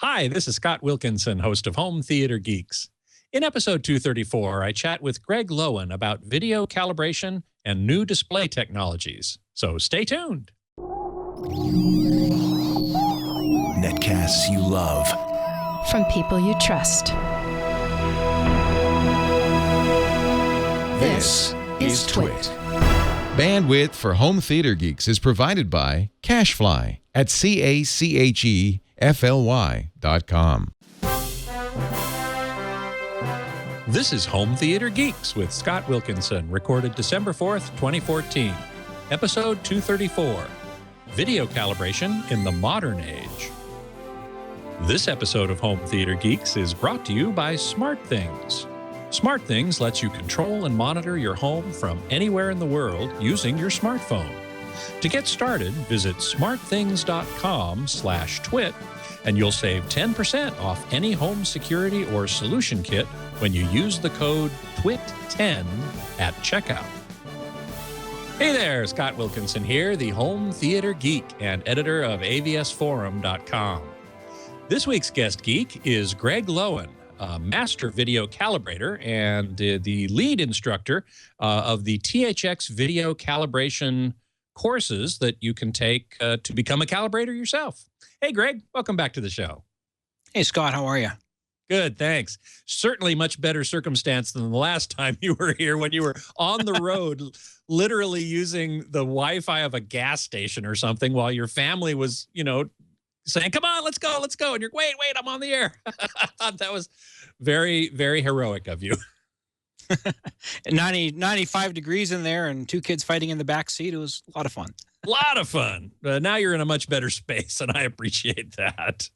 Hi, this is Scott Wilkinson, host of Home Theater Geeks. In episode 234, I chat with Gregg Loewen about video calibration and new display technologies. So stay tuned. Netcasts you love. From people you trust. This is Twit. Bandwidth for Home Theater Geeks is provided by CacheFly at CacheFly.com. This is Home Theater Geeks with Scott Wilkinson, recorded December 4th, 2014. Episode 234, Video Calibration in the Modern Age. This episode of Home Theater Geeks is brought to you by SmartThings. SmartThings lets you control and monitor your home from anywhere in the world using your smartphone. To get started, visit smartthings.com/twit and you'll save 10% off any home security or solution kit when you use the code TWIT10 at checkout. Hey there, Scott Wilkinson here, the Home Theater Geek and editor of avsforum.com. This week's guest geek is Gregg Loewen, a master video calibrator and the lead instructor of the THX video calibration courses that you can take to become a calibrator yourself. Hey, Gregg, welcome back to the show. Hey, Scott, how are you? Good, thanks. Certainly much better circumstance than the last time you were here when you were on the road, literally using the Wi-Fi of a gas station or something while your family was, saying, come on, let's go. And you're, wait, I'm on the air. I thought that was very, very heroic of you. 95 degrees in there and two kids fighting in the back seat. It was a lot of fun. A lot of fun. Now you're in a much better space, and I appreciate that.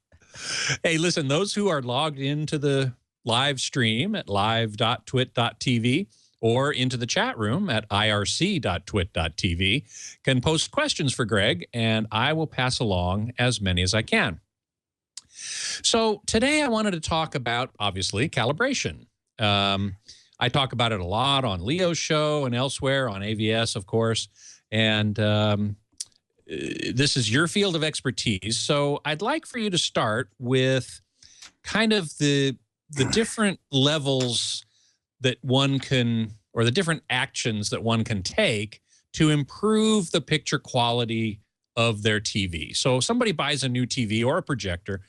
Hey, listen, those who are logged into the live stream at live.twit.tv or into the chat room at irc.twit.tv can post questions for Gregg, and I will pass along as many as I can. So today I wanted to talk about, obviously, calibration. I talk about it a lot on Leo's show and elsewhere, on AVS, of course, and this is your field of expertise. So I'd like for you to start with kind of the different levels that one can, or the different actions that one can take to improve the picture quality of their TV. So somebody buys a new TV or a projector,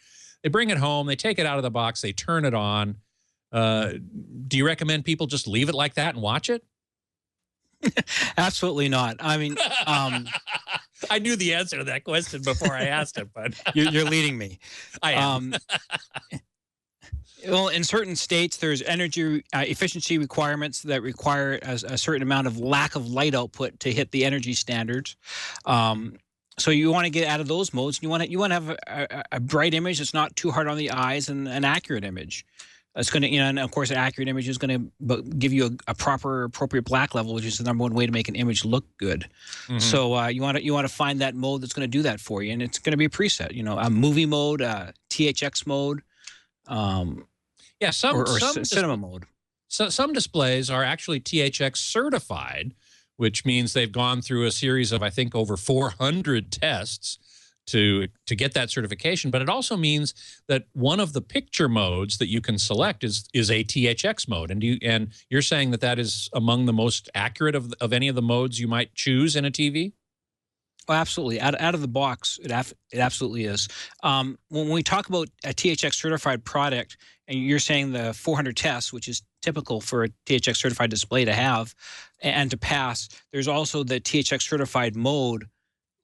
they bring it home, they take it out of the box, they turn it on. Do you recommend people just leave it like that and watch it? Absolutely not. I mean, I knew the answer to that question before I asked it, but you're leading me. I am. Well, in certain states, there's energy efficiency requirements that require a certain amount of lack of light output to hit the energy standards. So you want to get out of those modes. You want to have a bright image that's not too hard on the eyes and an accurate image. It's going to, and of course, an accurate image is going to give you a proper, appropriate black level, which is the number one way to make an image look good. Mm-hmm. So you want to find that mode that's going to do that for you, and it's going to be a preset. A movie mode, THX mode, some cinema mode. So some displays are actually THX certified, which means they've gone through a series of, I think, over 400 tests to get that certification. But it also means that one of the picture modes that you can select is a THX mode. And you're saying that is among the most accurate of any of the modes you might choose in a TV? Oh, absolutely. Out of the box, it absolutely is. When we talk about a THX certified product, and you're saying the 400 tests, which is typical for a THX certified display to have and to pass, there's also the THX certified mode,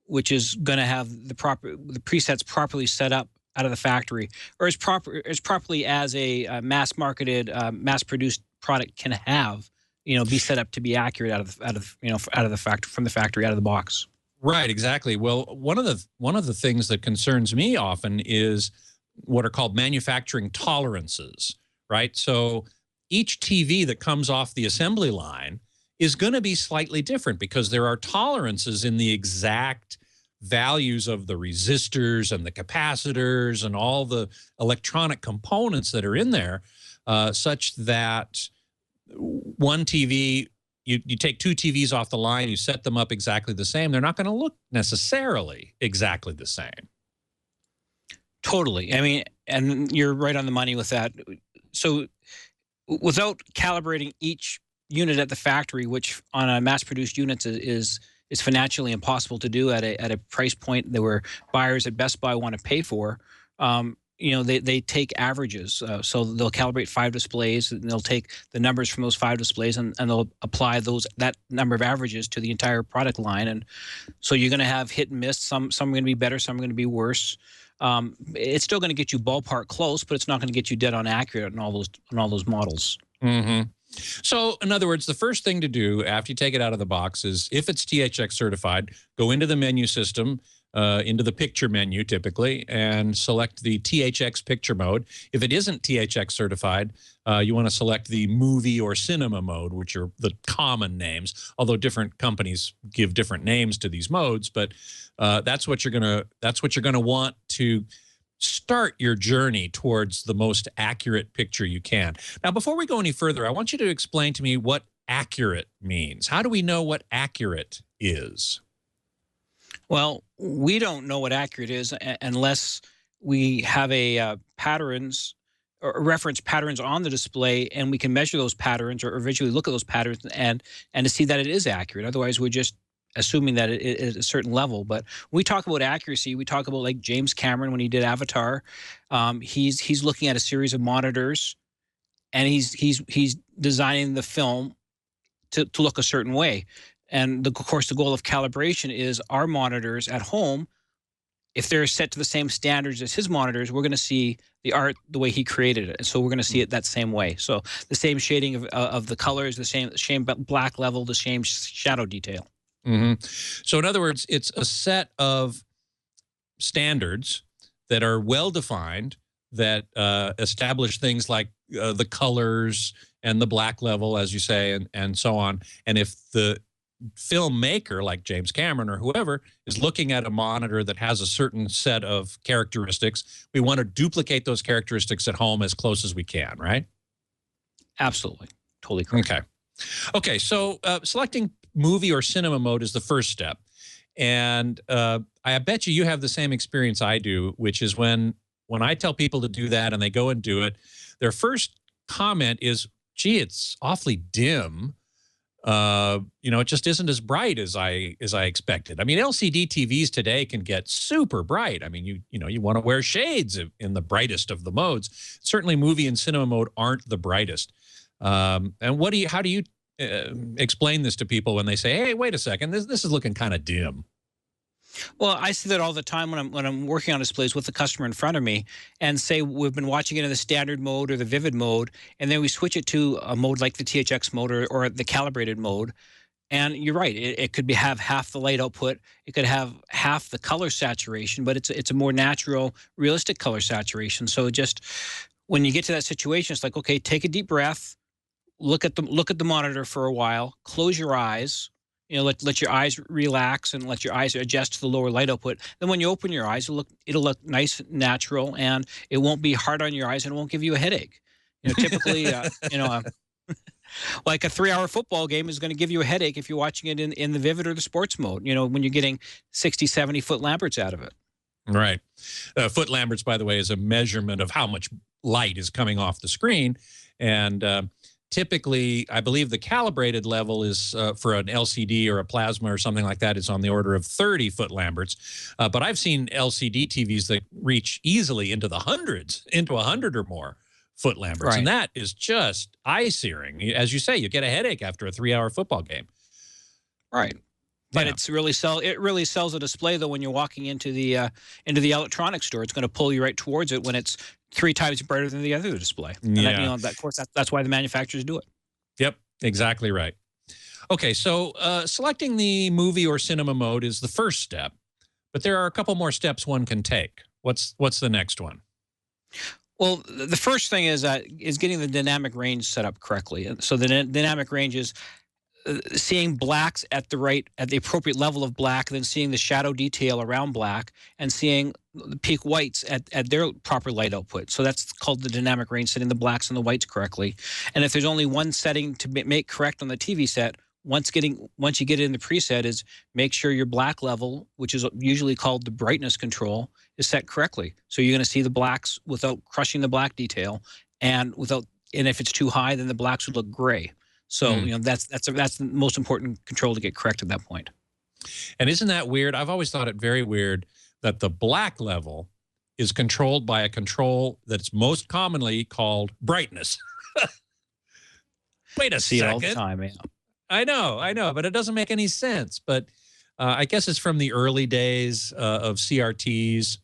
which is going to have the presets properly set up out of the factory, or as properly as a mass-marketed, mass-produced product can have, be set up to be accurate out of the factory, from the factory, out of the box. Right, exactly. Well, one of the things that concerns me often is what are called manufacturing tolerances, right? So each TV that comes off the assembly line is going to be slightly different because there are tolerances in the exact values of the resistors and the capacitors and all the electronic components that are in there, such that one TV, you take two TVs off the line, you set them up exactly the same, they're not going to look necessarily exactly the same. Totally. I mean, And you're right on the money with that. So without calibrating each unit at the factory, which on a mass-produced units is financially impossible to do at a price point that where buyers at Best Buy want to pay for, they take averages. So they'll calibrate 5 displays, and they'll take the numbers from those 5 displays, and they'll apply that number of averages to the entire product line. And so you're going to have hit and miss. Some are going to be better, some are going to be worse. It's still going to get you ballpark close, but it's not going to get you dead on accurate on all those models. Mm-hmm. So, in other words, the first thing to do after you take it out of the box is, if it's THX certified, go into the menu system, into the picture menu typically, and select the THX picture mode. If it isn't THX certified, you want to select the movie or cinema mode, which are the common names, although different companies give different names to these modes. But that's what you're gonna want to start your journey towards the most accurate picture you can. Now, before we go any further, I want you to explain to me what accurate means. How do we know what accurate is? Well, we don't know what accurate is unless we have a patterns or reference patterns on the display, and we can measure those patterns or visually look at those patterns and to see that it is accurate. Otherwise, we're just assuming that it is a certain level. But when we talk about accuracy, we talk about like James Cameron when he did Avatar. He's looking at a series of monitors, and he's designing the film to look a certain way. And of course, the goal of calibration is our monitors at home, if they're set to the same standards as his monitors, we're going to see the art the way he created it. And so we're going to see it that same way. So the same shading of the colors, the same black level, the same shadow detail. Mm-hmm. So in other words, it's a set of standards that are well-defined, that establish things like the colors and the black level, as you say, and so on. And if the filmmaker like James Cameron or whoever is looking at a monitor that has a certain set of characteristics, we want to duplicate those characteristics at home as close as we can, right? Absolutely. Totally correct. Okay. So selecting movie or cinema mode is the first step. And I bet you have the same experience I do, which is when I tell people to do that and they go and do it, their first comment is, gee, it's awfully dim. It just isn't as bright as I expected. I mean, LCD TVs today can get super bright. I mean, you want to wear shades in the brightest of the modes. Certainly movie and cinema mode aren't the brightest. And how do you explain this to people when they say, hey, wait a second, this is looking kind of dim? Well, I see that all the time when I'm working on displays with the customer in front of me, and say we've been watching it in the standard mode or the vivid mode, and then we switch it to a mode like the THX mode or the calibrated mode. And you're right, it could have half the light output, it could have half the color saturation, but it's a more natural, realistic color saturation. So just when you get to that situation, it's like, okay, take a deep breath, look at the monitor for a while, close your eyes. Let your eyes relax and let your eyes adjust to the lower light output. Then when you open your eyes, it'll look nice, natural, and it won't be hard on your eyes and it won't give you a headache. Typically, like a 3-hour football game is going to give you a headache if you're watching it in the vivid or the sports mode, when you're getting 60, 70 foot Lamberts out of it. Right. Foot Lamberts, by the way, is a measurement of how much light is coming off the screen. And typically, I believe the calibrated level is for an LCD or a plasma or something like that, it's on the order of 30 foot Lamberts. But I've seen LCD TVs that reach easily into the hundreds, into 100 or more foot Lamberts. Right. And that is just eye-searing. As you say, you get a headache after a 3-hour football game. Right. But it really sells a display, though, when you're walking into the electronics store. It's going to pull you right towards it when it's 3 times brighter than the other display. And of course, that's why the manufacturers do it. Yep, exactly right. Okay, so selecting the movie or cinema mode is the first step, but there are a couple more steps one can take. What's the next one? Well, the first thing is getting the dynamic range set up correctly. So the dynamic range is seeing blacks at the appropriate level of black, then seeing the shadow detail around black, and seeing the peak whites at their proper light output. So that's called the dynamic range, setting the blacks and the whites correctly. And if there's only one setting to make correct on the TV set, once you get it in the preset, is make sure your black level, which is usually called the brightness control, is set correctly. So you're going to see the blacks without crushing the black detail, and if it's too high, then the blacks would look gray. So that's the most important control to get correct at that point. And isn't that weird? I've always thought it very weird that the black level is controlled by a control that's most commonly called brightness. Wait a See second. it all the time, yeah. I know, but it doesn't make any sense. But I guess it's from the early days of CRTs.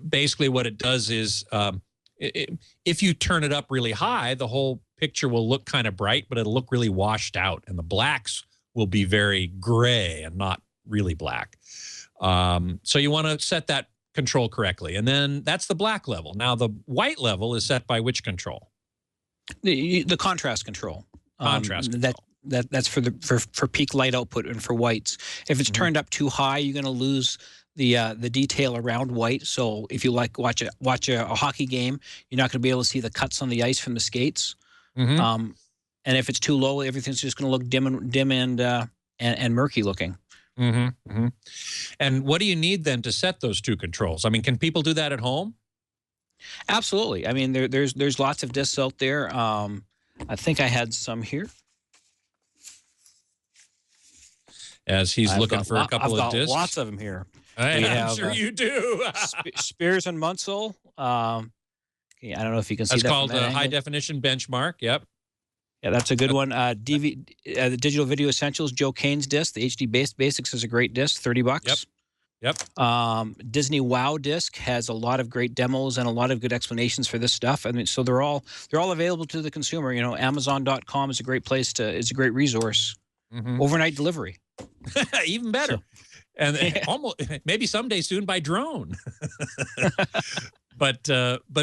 Basically what it does is if you turn it up really high, the whole picture will look kind of bright, but it'll look really washed out, and the blacks will be very gray and not really black. So you want to set that control correctly. And then that's the black level. Now the white level is set by which control? The contrast control. That's for peak light output and for whites. If it's turned up too high, you're going to lose the detail around white. So if you watch a hockey game, you're not going to be able to see the cuts on the ice from the skates. And if it's too low, everything's just going to look dim and murky looking. And what do you need then to set those two controls? I mean, can people do that at home? Absolutely. I mean, there's lots of discs out there. I think I had some here. As he's looking for a couple of discs. Lots of them here. I'm sure you do. Spears and Munsell. I don't know if you can see that's that. That's called a high definition benchmark. Yep. Yeah, that's a good one. The Digital Video Essentials, Joe Kane's disc. The HD Basics is a great disc, $30. Yep. Disney Wow disc has a lot of great demos and a lot of good explanations for this stuff. I mean, so they're all available to the consumer. You know, Amazon.com is a great place is a great resource. Overnight delivery. Even better. And almost maybe someday soon by drone. But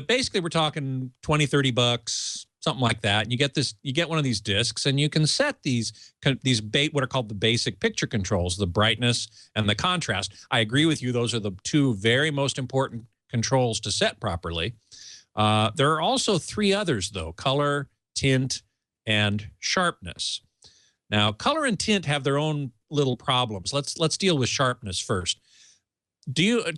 basically we're talking $20-$30, something like that. And you get one of these discs, and you can set what are called the basic picture controls, the brightness and the contrast. I agree with you. Those are the two very most important controls to set properly. There are also three others though: color, tint, and sharpness. Now, color and tint have their own little problems. Let's deal with sharpness first.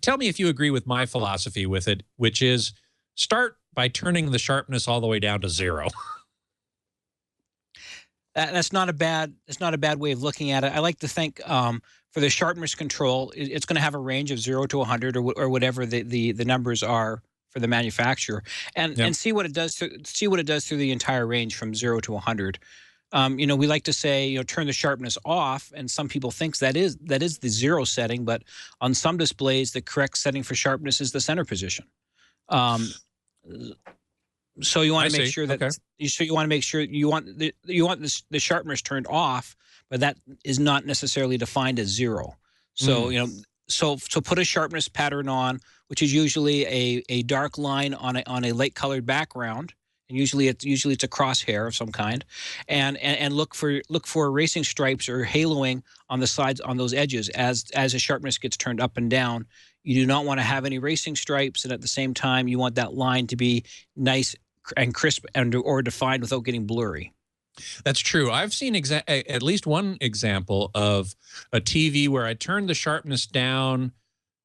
Tell me if you agree with my philosophy with it, which is start by turning the sharpness all the way down to 0. That's not a bad way of looking at it. I like to think for the sharpness control, it's going to have a range of 0 to 100 or whatever the numbers are for the manufacturer, and see what it does through the entire range from 0 to 100. We like to say, turn the sharpness off, and some people think that is the 0 setting, but on some displays, the correct setting for sharpness is the center position. So you want to make sure that you want to make sure you want the sharpness turned off, but that is not necessarily defined as 0. So so put a sharpness pattern on, which is usually a dark line on a light colored background. And usually it's a crosshair of some kind, and look for racing stripes or haloing on the sides on those edges as the sharpness gets turned up and down. You do not want to have any racing stripes, and at the same time you want that line to be nice and crisp or defined without getting blurry. That's true. I've seen at least one example of a TV where I turned the sharpness down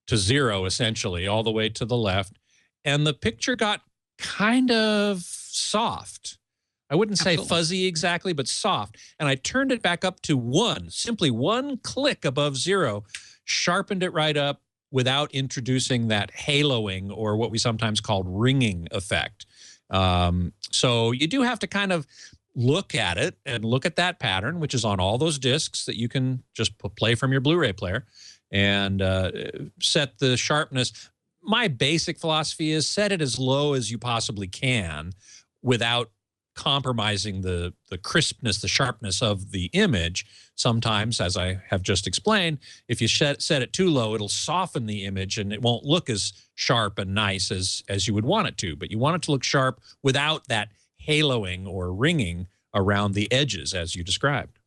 to 0, essentially all the way to the left, and the picture got kind of soft. I wouldn't say fuzzy exactly, but soft. And I turned it back up to simply one click above 0, sharpened it right up without introducing that haloing or what we sometimes call ringing effect. So you do have to kind of look at it and look at that pattern, which is on all those discs that you can just play from your Blu-ray player, and set the sharpness. My basic philosophy is set it as low as you possibly can without compromising the crispness, the sharpness of the image. Sometimes, as I have just explained, if you set it too low, it'll soften the image and it won't look as sharp and nice as you would want it to. But you want it to look sharp without that haloing or ringing around the edges, as you described.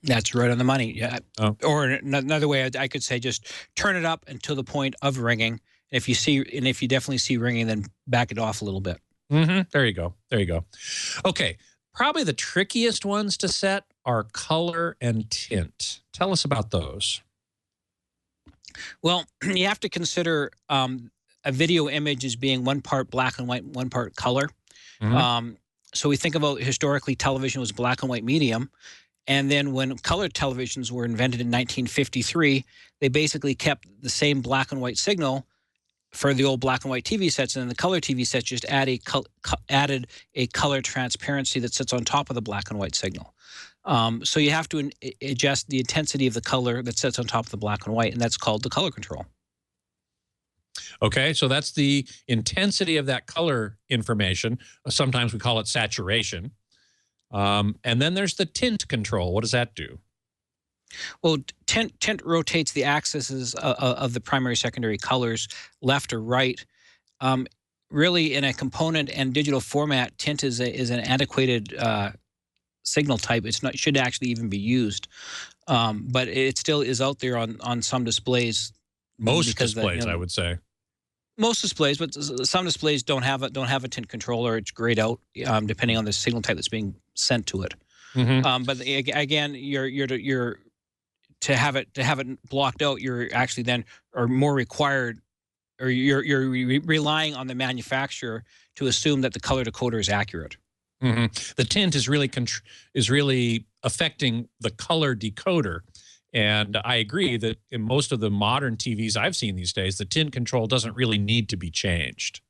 That's right on the money. Yeah. Oh. Or another way I could say, just turn it up until the point of ringing. If you definitely see ringing, then back it off a little bit. There you go. Okay. Probably the trickiest ones to set are color and tint. Tell us about those. Well, you have to consider a video image as being one part black and white, one part color. Mhm. So we think about historically television was black and white medium. And then when color televisions were invented in 1953, they basically kept the same black and white signal for the old black and white TV sets, and then the color TV sets just added a color transparency that sits on top of the black and white signal. So you have to adjust the intensity of the color that sits on top of the black and white, and that's called the color control. Okay, so that's the intensity of that color information. Sometimes we call it saturation. And then there's the tint control. What does that do? Well, tint rotates the axes of the primary, secondary colors left or right. Really, in a component and digital format, tint is an antiquated signal type. It's not should actually even be used, but it still is out there on some displays. Most displays, I would say. Most displays, but some displays don't have a tint controller. It's grayed out depending on the signal type that's being sent to it. But again, you're to have it blocked out. You're actually then are more required, or you're relying on the manufacturer to assume that the color decoder is accurate. The tint is really affecting the color decoder. And I agree that in most of the modern TVs I've seen these days, the tint control doesn't really need to be changed.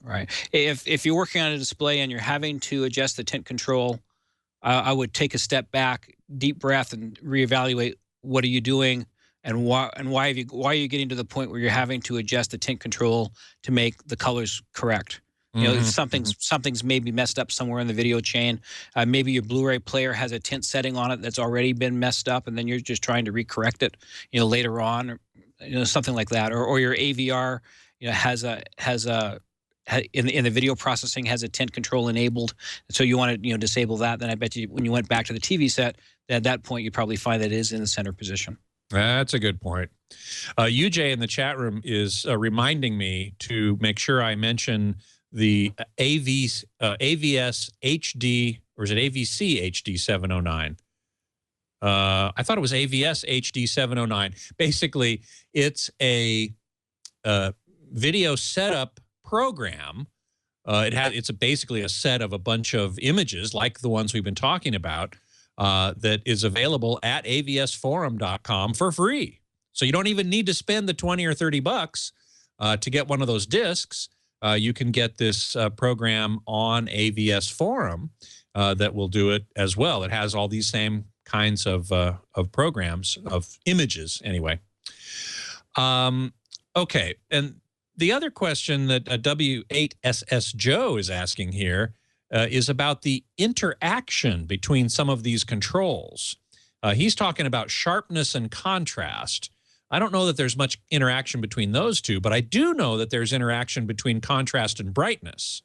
Right. If you're working on a display and you're having to adjust the tint control, I would take a step back, deep breath, and reevaluate what are you doing, and why are you getting to the point where you're having to adjust the tint control to make the colors correct. You know, something's maybe messed up somewhere in the video chain. Maybe your Blu-ray player has a tint setting on it that's already been messed up, and then you're just trying to recorrect it, later on, or, something like that. Or your AVR, has in the video processing has a tint control enabled, so you want to disable that. Then I bet you when you went back to the TV set, at that point you'd probably find that it is in the center position. That's a good point. UJ in the chat room is reminding me to make sure I mention the AVS HD, or is it AVC HD 709? I thought it was AVS HD 709. Basically, it's a video setup program. It's basically a set of a bunch of images like the ones we've been talking about that is available at avsforum.com for free. So you don't even need to spend the 20 or 30 bucks to get one of those discs. You can get this program on AVS Forum that will do it as well. It has all these same kinds of programs, of images anyway. Okay, and the other question that W8SS Joe is asking here is about the interaction between some of these controls. He's talking about sharpness and contrast. I don't know that there's much interaction between those two, but I do know that there's interaction between contrast and brightness.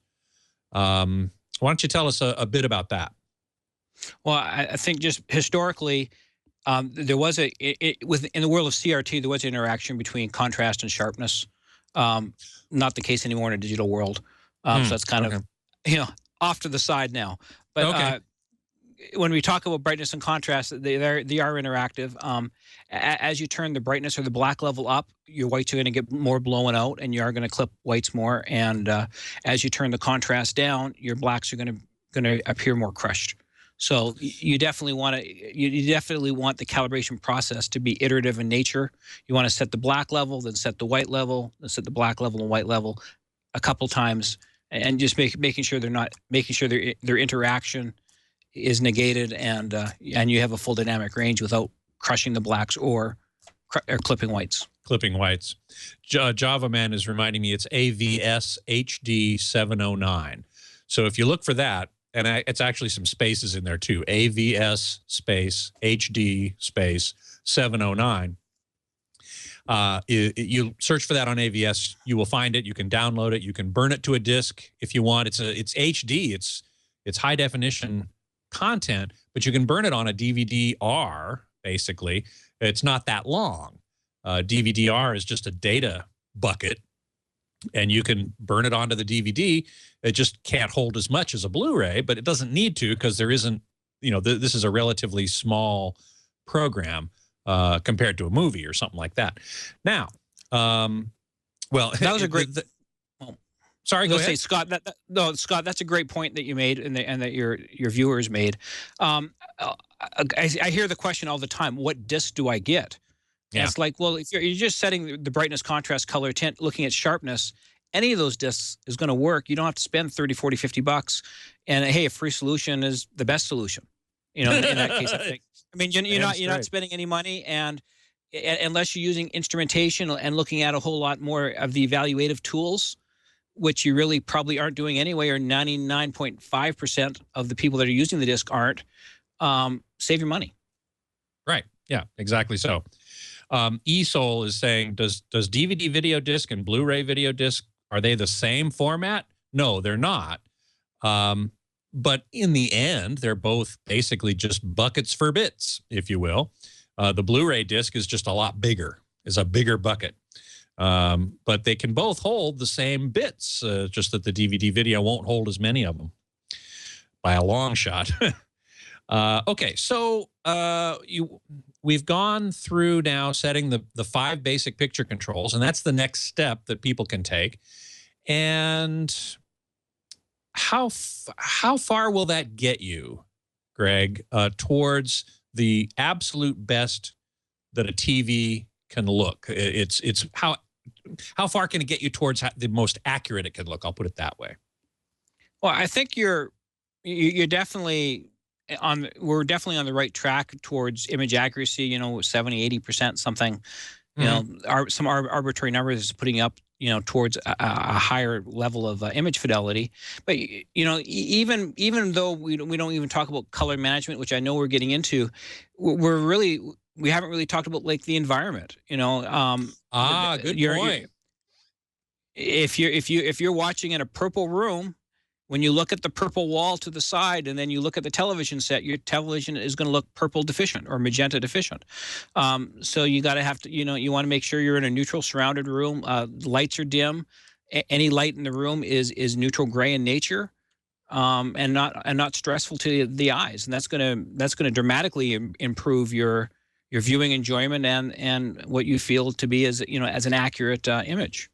Why don't you tell us a bit about that? Well, I think just historically, there was in the world of CRT, there was an interaction between contrast and sharpness. Not the case anymore in a digital world. So that's kind of, off to the side now. But when we talk about brightness and contrast, they are interactive. As you turn the brightness or the black level up, your whites are going to get more blown out, and you are going to clip whites more. And as you turn the contrast down, your blacks are going to appear more crushed. So you definitely want the calibration process to be iterative in nature. You want to set the black level, then set the white level, then set the black level and white level a couple times, and just making sure their interaction is negated, and you have a full dynamic range without crushing the blacks or clipping whites. Clipping whites. Java Man is reminding me it's AVS HD 709. So if you look for that, and it's actually some spaces in there too, AVS space HD space 709. You search for that on AVS, you will find it. You can download it. You can burn it to a disk if you want. It's HD. It's high definition content, but you can burn it on a DVD-R. Basically, it's not that long. DVD-R is just a data bucket, and you can burn it onto the DVD. It just can't hold as much as a Blu-ray, but it doesn't need to, because there isn't, this is a relatively small program. compared to a movie or something like that. Now, well, that was a great. Sorry, go ahead. Scott. Scott, that's a great point that you made and that your viewers made. I hear the question all the time: what disc do I get? Yeah. And it's like, well, if you're just setting the brightness, contrast, color, tint, looking at sharpness, any of those discs is going to work. You don't have to spend 30, 40, 50 bucks. And hey, a free solution is the best solution. You know, in that case, I think. I mean, you're not spending any money, and unless you're using instrumentation and looking at a whole lot more of the evaluative tools, which you really probably aren't doing anyway, or 99.5% of the people that are using the disc aren't, save your money. Right. Yeah, exactly so. eSoul is saying, does DVD video disc and Blu-ray video disc, are they the same format? No, they're not. But in the end, they're both basically just buckets for bits, if you will. The Blu-ray disc is just a lot bigger, is a bigger bucket. But they can both hold the same bits, just that the DVD video won't hold as many of them by a long shot. Okay, so we've gone through now setting the 5 basic picture controls, and that's the next step that people can take. And how far will that get you, Greg, towards the absolute best that a TV can look? It's how far can it get you towards the most accurate it can look? I'll put it that way. Well, I think you're definitely we're definitely on the right track towards image accuracy, you know, 70, 80%, something, you know, some arbitrary numbers is putting up, you know, towards a higher level of image fidelity. But, you know, even though we don't even talk about color management, which I know we're getting into, we haven't really talked about like the environment, you know. Good point. If you're watching in a purple room, when you look at the purple wall to the side and then you look at the television set, your television is going to look purple deficient or magenta deficient. So you got to have to, you know, you want to make sure you're in a neutral surrounded room. Lights are dim. Any light in the room is neutral gray in nature, and not stressful to the eyes. And that's going to dramatically improve your viewing enjoyment and what you feel to be as, you know, as an accurate image.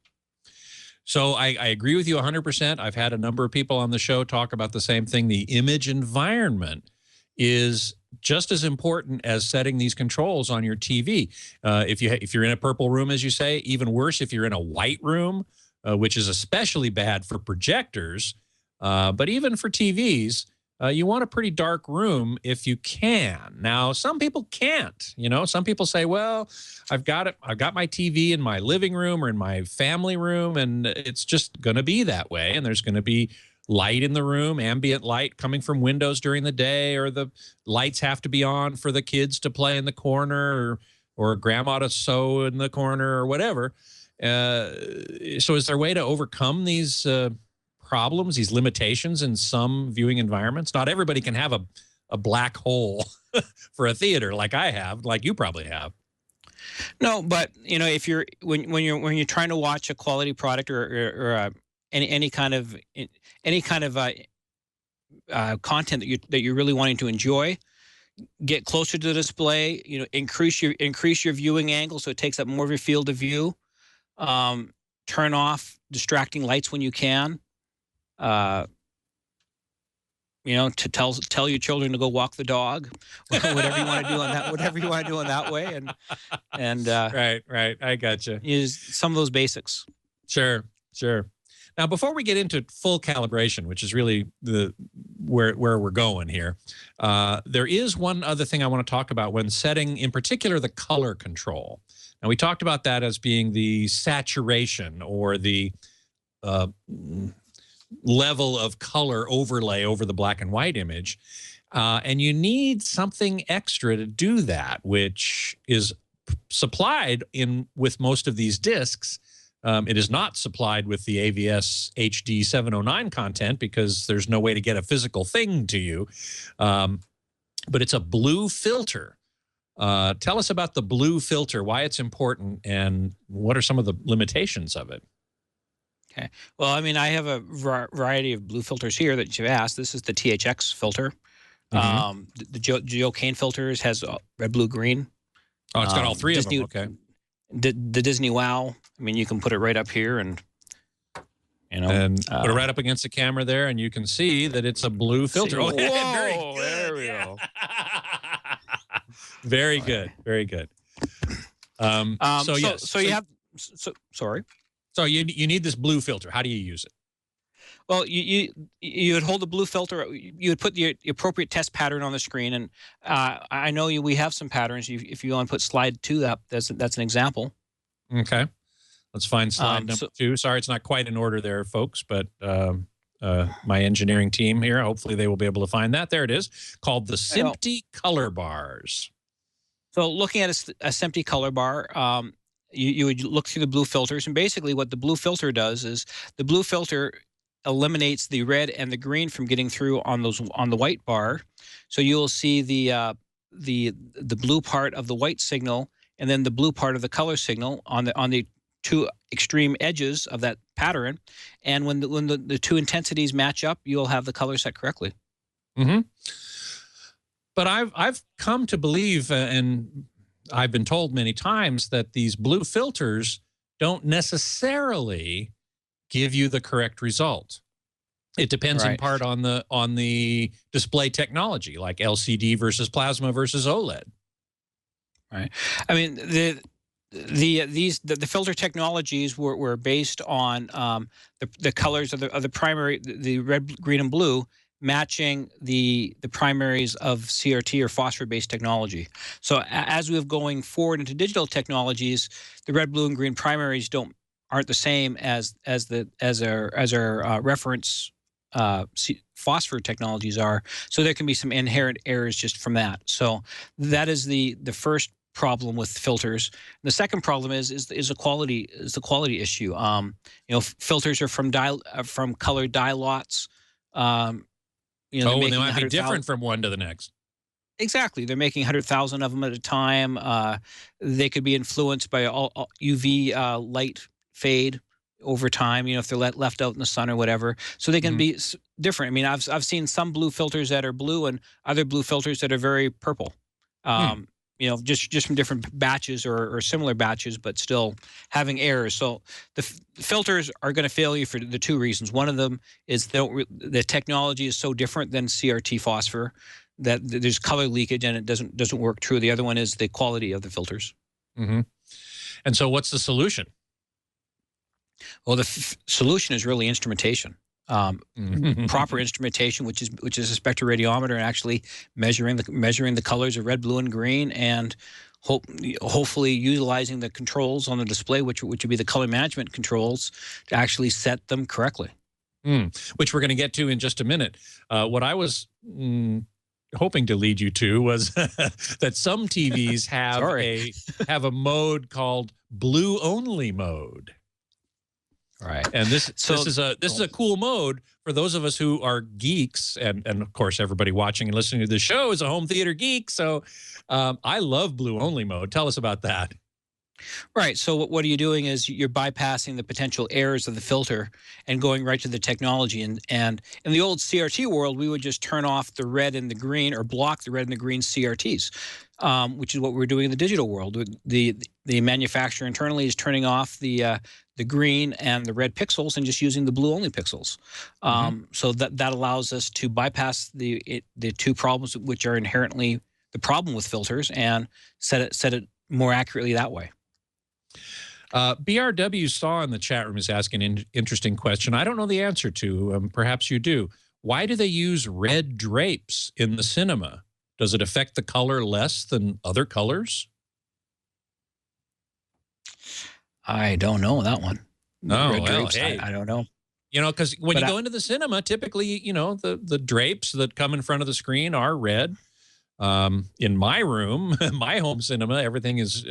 So I agree with you 100%. I've had a number of people on the show talk about the same thing. The image environment is just as important as setting these controls on your TV. If you're in a purple room, as you say, even worse if you're in a white room, which is especially bad for projectors, but even for TVs, you want a pretty dark room if you can. Now, some people can't. You know, some people say, well, I've got my TV in my living room or in my family room, and it's just going to be that way. And there's going to be light in the room, ambient light coming from windows during the day, or the lights have to be on for the kids to play in the corner, or grandma to sew in the corner, or whatever. So is there a way to overcome these problems, these limitations in some viewing environments? Not everybody can have a black hole for a theater like I have, like you probably have. No, but you know, if you're when you're trying to watch a quality product or any kind of content that you're really wanting to enjoy, get closer to the display. You know, increase your viewing angle so it takes up more of your field of view. Turn off distracting lights when you can. You know, to tell your children to go walk the dog, whatever you want to do on that way, and right, I gotcha. Use some of those basics. Sure. Now, before we get into full calibration, which is really where we're going here, there is one other thing I want to talk about when setting, in particular, the color control. Now, we talked about that as being the saturation or the level of color overlay over the black and white image. And you need something extra to do that, which is supplied with most of these discs. It is not supplied with the AVS HD 709 content because there's no way to get a physical thing to you. But it's a blue filter. Tell us about the blue filter, why it's important, and what are some of the limitations of it? Okay. Well, I mean, I have a variety of blue filters here that you've asked. This is the THX filter. The Joe Kane filters has red, blue, green. Oh, it's got all three Disney, of them. Okay. The Disney Wow. I mean, you can put it right up here and, and put it right up against the camera there, and you can see that it's a blue filter. Whoa, very good. there we go. Very good. Very good. Sorry. So you need this blue filter. How do you use it? Well, you would hold the blue filter. You would put the appropriate test pattern on the screen, and I know we have some patterns. If you want to put slide 2 up, that's an example. Okay, let's find slide number 2. Sorry, it's not quite in order there, folks, but my engineering team here, hopefully they will be able to find that. There it is, called the SMPTE color bars. So looking at a SMPTE color bar, you would look through the blue filters, and basically what the blue filter does is the blue filter eliminates the red and the green from getting through on the white bar. So you'll see the blue part of the white signal and then the blue part of the color signal on the two extreme edges of that pattern. And when the two intensities match up, you'll have the color set correctly. Mm-hmm. But I've come to believe, and I've been told many times, that these blue filters don't necessarily give you the correct result. It depends in part on the display technology, like LCD versus plasma versus OLED. Right. I mean, the filter technologies were based on the colors of the primary, the red, green, and blue, matching the primaries of CRT or phosphor-based technology. So as we're going forward into digital technologies, the red, blue, and green primaries aren't the same as our reference phosphor technologies are. So there can be some inherent errors just from that. So that is the first problem with filters. The second problem is the quality issue. Filters are from colored dye lots. And they might be different from one to the next. Exactly. They're making 100,000 of them at a time. They could be influenced by all UV light fade over time, if they're left out in the sun or whatever. So they can be different. I mean, I've seen some blue filters that are blue and other blue filters that are very purple. Just from different batches or similar batches, but still having errors. So the filters are going to fail you for the two reasons. One of them is the technology is so different than CRT phosphor that there's color leakage and it doesn't work true. The other one is the quality of the filters. Mm-hmm. And so what's the solution? Well, the solution is really instrumentation. Proper instrumentation, which is a spectroradiometer, and actually measuring the colors of red, blue, and green, and hopefully utilizing the controls on the display, which would be the color management controls, to actually set them correctly. Which we're going to get to in just a minute. What I was hoping to lead you to was that some TVs have a mode called blue only mode. Right. And this is a cool mode for those of us who are geeks, and of course everybody watching and listening to the show is a home theater geek. So I love blue only mode. Tell us about that. Right. So what are you doing is you're bypassing the potential errors of the filter and going right to the technology. And in the old CRT world, we would just turn off the red and the green, or block the red and the green CRTs, which is what we're doing in the digital world. The manufacturer internally is turning off the green and the red pixels and just using the blue only pixels. So that allows us to bypass the two problems which are inherently the problem with filters and set it more accurately that way. BRW Saw in the chat room is asking an interesting question. I don't know the answer to. Perhaps you do. Why do they use red drapes in the cinema? Does it affect the color less than other colors? I don't know that one. Red drapes, hey. I don't know. Because when you go into the cinema, typically, the drapes that come in front of the screen are red. In my room, my home cinema, everything is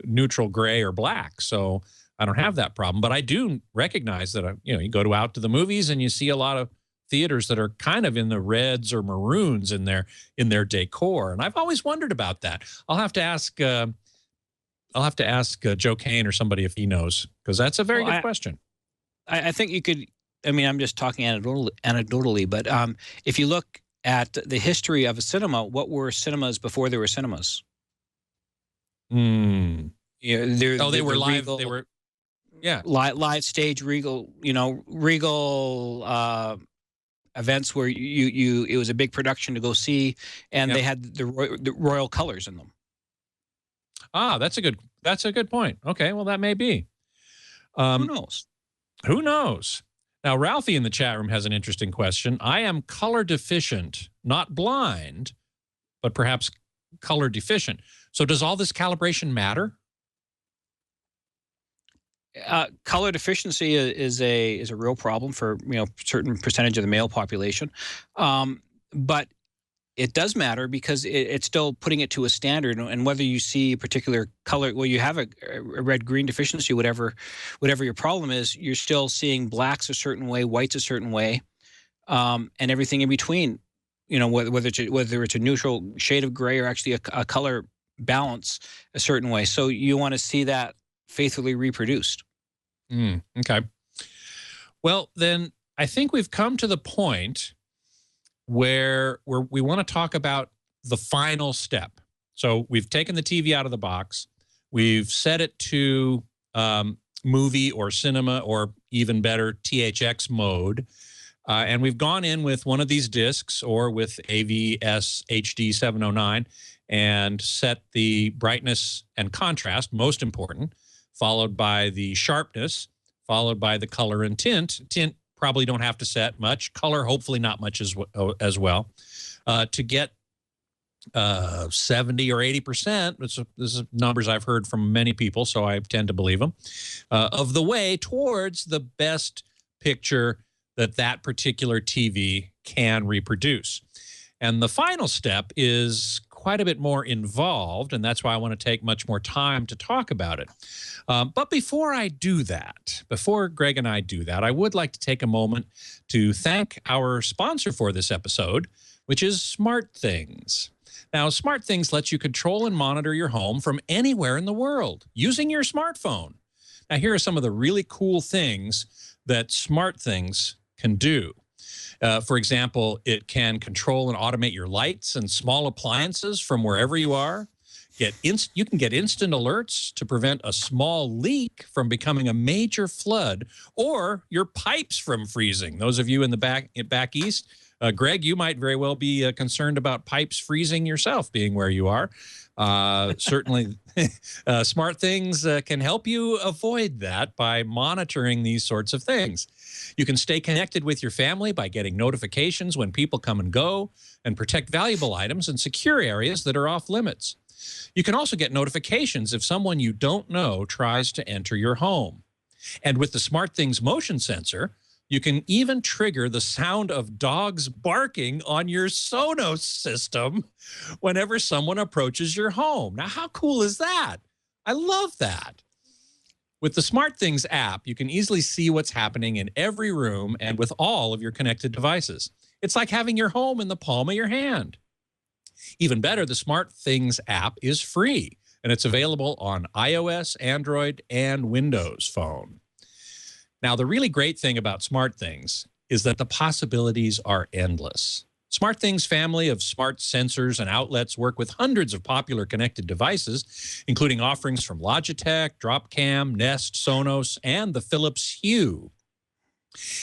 neutral gray or black. So I don't have that problem. But I do recognize that, you go out to the movies and you see a lot of theaters that are kind of in the reds or maroons in their decor. And I've always wondered about that. I'll have to ask Joe Kane or somebody if he knows, because that's a very good question. I think you could, I'm just talking anecdotally, but if you look at the history of a cinema, what were cinemas before there were cinemas? Mm. They're, Oh, they they're were the live. Regal, They were, yeah. live stage Regal, Regal events where it was a big production to go see, and Yep. they had the royal colors in them. Ah, that's a good point. Okay, well, that may be. Who knows? Who knows? Now, Ralphie in the chat room has an interesting question. I am color deficient, not blind, but perhaps color deficient. So does all this calibration matter? Color deficiency is a real problem for certain percentage of the male population, but it does matter because it's still putting it to a standard. And whether you see a particular color, well, you have a red-green deficiency, whatever your problem is, you're still seeing blacks a certain way, whites a certain way, and everything in between. Whether it's a neutral shade of gray or actually a color balance a certain way. So you want to see that faithfully reproduced. Okay. Well, then I think we've come to the point where we want to talk about the final step. So we've taken the TV out of the box. We've set it to movie or cinema or even better THX mode. And we've gone in with one of these discs or with AVS HD 709 and set the brightness and contrast, most important, followed by the sharpness, followed by the color and tint. Tint probably don't have to set much. Color, hopefully not much as well. To get 70 or 80%, this is numbers I've heard from many people, so I tend to believe them, of the way towards the best picture that particular TV can reproduce. And the final step is quite a bit more involved, and that's why I want to take much more time to talk about it. But before I do that, before Greg and I do that, I would like to take a moment to thank our sponsor for this episode, which is SmartThings. Now, SmartThings lets you control and monitor your home from anywhere in the world using your smartphone. Now, here are some of the really cool things that SmartThings can do. For example, it can control and automate your lights and small appliances from wherever you are. You can get instant alerts to prevent a small leak from becoming a major flood or your pipes from freezing. Those of you in the back east, Greg, you might very well be concerned about pipes freezing yourself, being where you are. Certainly, SmartThings can help you avoid that by monitoring these sorts of things. You can stay connected with your family by getting notifications when people come and go and protect valuable items and secure areas that are off limits. You can also get notifications if someone you don't know tries to enter your home. And with the SmartThings motion sensor, you can even trigger the sound of dogs barking on your Sonos system whenever someone approaches your home. Now, how cool is that? I love that. With the SmartThings app, you can easily see what's happening in every room and with all of your connected devices. It's like having your home in the palm of your hand. Even better, the SmartThings app is free, and it's available on iOS, Android, and Windows Phone. Now, the really great thing about SmartThings is that the possibilities are endless. SmartThings' family of smart sensors and outlets work with hundreds of popular connected devices, including offerings from Logitech, Dropcam, Nest, Sonos, and the Philips Hue.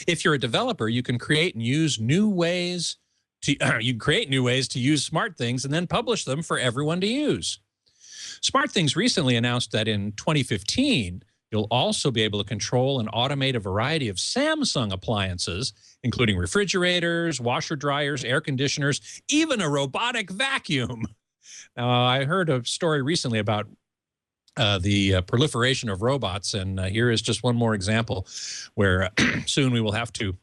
If you're a developer, you can create and use new ways to use SmartThings and then publish them for everyone to use. SmartThings recently announced that in 2015, you'll also be able to control and automate a variety of Samsung appliances, including refrigerators, washer dryers, air conditioners, even a robotic vacuum. Now, I heard a story recently about the proliferation of robots, and here is just one more example where soon we will have to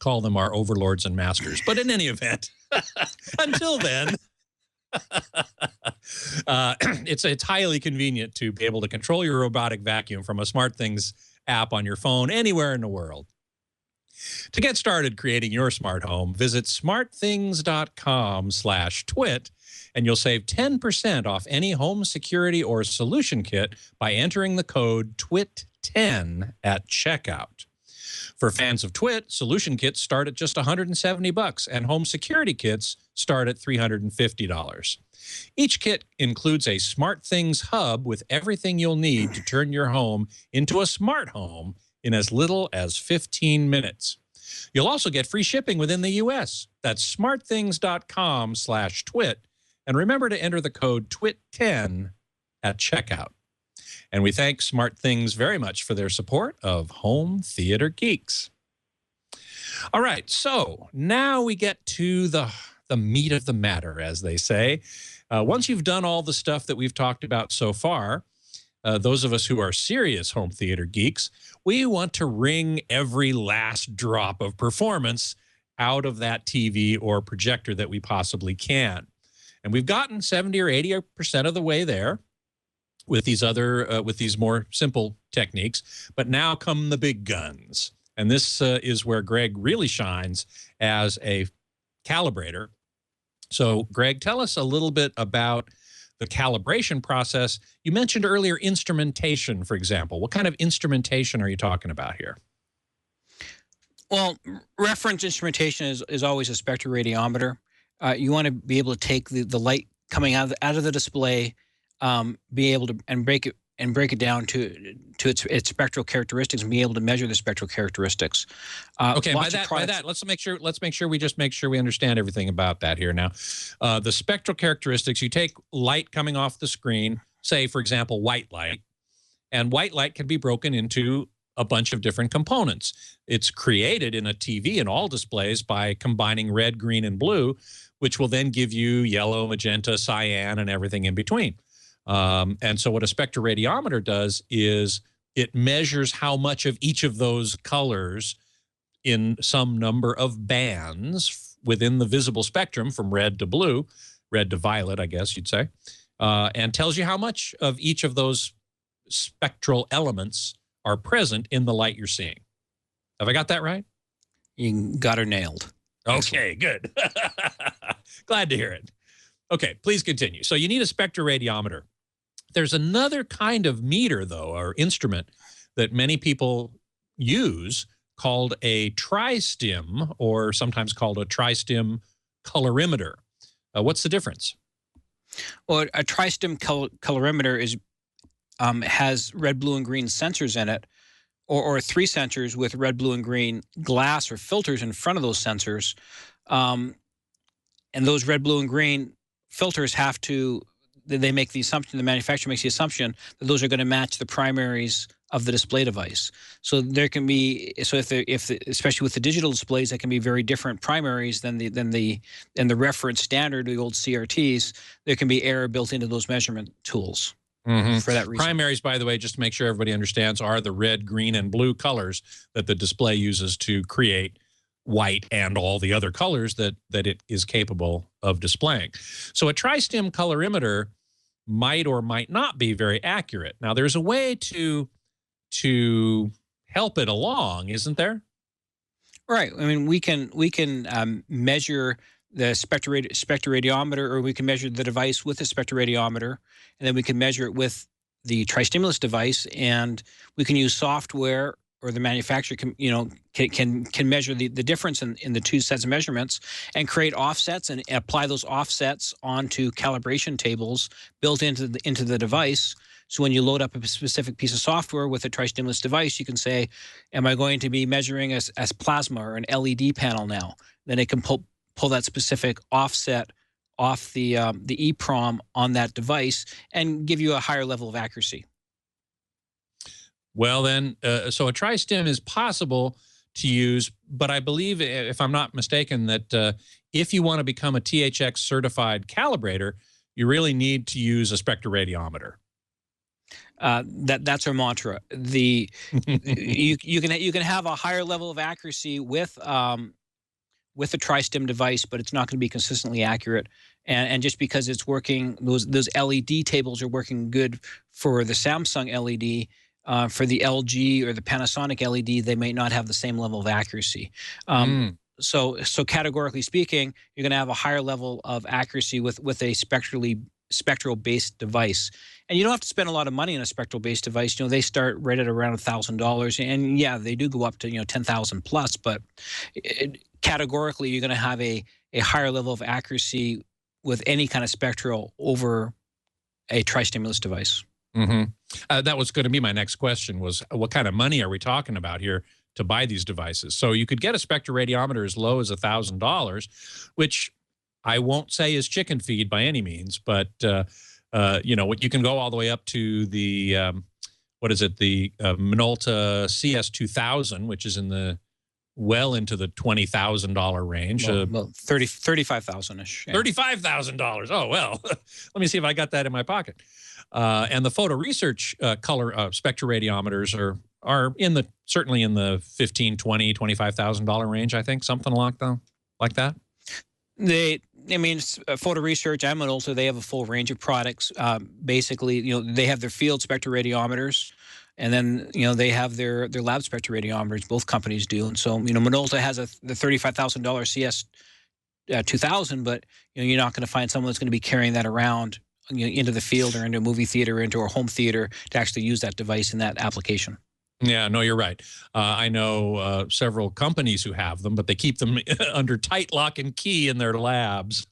call them our overlords and masters. But in any event, until then, it's highly convenient to be able to control your robotic vacuum from a SmartThings app on your phone anywhere in the world. To get started creating your smart home, visit smartthings.com/twit, and you'll save 10% off any home security or solution kit by entering the code TWIT10 at checkout. For fans of Twit, solution kits start at just $170, and home security kits start at $350. Each kit includes a SmartThings hub with everything you'll need to turn your home into a smart home in as little as 15 minutes. You'll also get free shipping within the U.S. That's smartthings.com/twit. And remember to enter the code TWIT10 at checkout. And we thank SmartThings very much for their support of Home Theater Geeks. All right, so now we get to the meat of the matter, as they say. Once you've done all the stuff that we've talked about so far, those of us who are serious home theater geeks, we want to wring every last drop of performance out of that TV or projector that we possibly can. And we've gotten 70 or 80% of the way there with these other, with these more simple techniques. But now come the big guns. And this is where Gregg really shines as a calibrator. So, Gregg, tell us a little bit about the calibration process. You mentioned earlier instrumentation, for example. What kind of instrumentation are you talking about here? Well, reference instrumentation is always a spectroradiometer. You want to be able to take the light coming out of the display, be able to break it down to its spectral characteristics, and be able to measure the spectral characteristics. Okay, by that, let's make sure we understand everything about that here now. The spectral characteristics, you take light coming off the screen, say, for example, white light, and white light can be broken into a bunch of different components. It's created in a TV in all displays by combining red, green, and blue, which will then give you yellow, magenta, cyan, and everything in between. And so what a spectroradiometer does is it measures how much of each of those colors in some number of bands within the visible spectrum from red to blue, red to violet, I guess you'd say, and tells you how much of each of those spectral elements are present in the light you're seeing. Have I got that right? You got her nailed. Okay, good. Glad to hear it. Okay, please continue. So you need a spectroradiometer. There's another kind of meter, though, or instrument that many people use called a tri-stim, or sometimes called a tri-stim colorimeter. What's the difference? Well, a tri-stim colorimeter has red, blue, and green sensors in it, or three sensors with red, blue, and green glass or filters in front of those sensors. And those red, blue, and green filters they make the assumption, the manufacturer makes the assumption that those are going to match the primaries of the display device. So there can be, especially with the digital displays, that can be very different primaries than the reference standard, the old CRTs. There can be error built into those measurement tools. For that reason. Primaries, by the way, just to make sure everybody understands, are the red, green, and blue colors that the display uses to create white and all the other colors that it is capable of displaying. So a tri-stim colorimeter might or might not be very accurate. Now, there's a way to help it along, isn't there? Right. I mean, we can measure the spectroradiometer, or we can measure the device with a spectroradiometer, and then we can measure it with the tri-stimulus device, and we can use software, or the manufacturer can measure the difference in the two sets of measurements and create offsets and apply those offsets onto calibration tables built into the device. So when you load up a specific piece of software with a tri-stimulus device, you can say, am I going to be measuring as plasma or an LED panel now? Then it can pull that specific offset off the EEPROM on that device and give you a higher level of accuracy. Well, then, so a tri-stim is possible to use, but I believe, if I'm not mistaken, that if you want to become a THX certified calibrator, you really need to use a spectroradiometer. That's our mantra. You can have a higher level of accuracy with a tri-stim device, but it's not going to be consistently accurate. And just because it's working, those LED tables are working good for the Samsung LED. For the LG or the Panasonic LED, they may not have the same level of accuracy. So categorically speaking, you're going to have a higher level of accuracy with a spectrally spectral-based device. And you don't have to spend a lot of money on a spectral-based device. You know, they start right at around $1,000, and yeah, they do go up to, you know, 10,000 plus. But categorically, you're going to have a higher level of accuracy with any kind of spectral over a tri-stimulus device. That was going to be my next question, was what kind of money are we talking about here to buy these devices? So you could get a spectroradiometer as low as $1,000, which I won't say is chicken feed by any means, but you know, what you can go all the way up to the what is it, the Minolta CS2000, which is in the into the $20,000 range. Well, $35,000-ish. Yeah. $35,000. Oh, well, let me see if I got that in my pocket. And the photo research color spectroradiometers are certainly in the $15,000, $20,000, $25,000 range, I think, something like that. Photo research and Minolta, they have a full range of products. Basically, you know, they have their field spectroradiometers, and then, you know, they have their lab spectroradiometers. Both companies do. And so, you know, Minolta has the $35,000 CS 2000, but, you know, you're not going to find someone that's going to be carrying that around, you know, into the field or into a movie theater or into a home theater to actually use that device in that application. Yeah, no, you're right. I know several companies who have them, but they keep them under tight lock and key in their labs.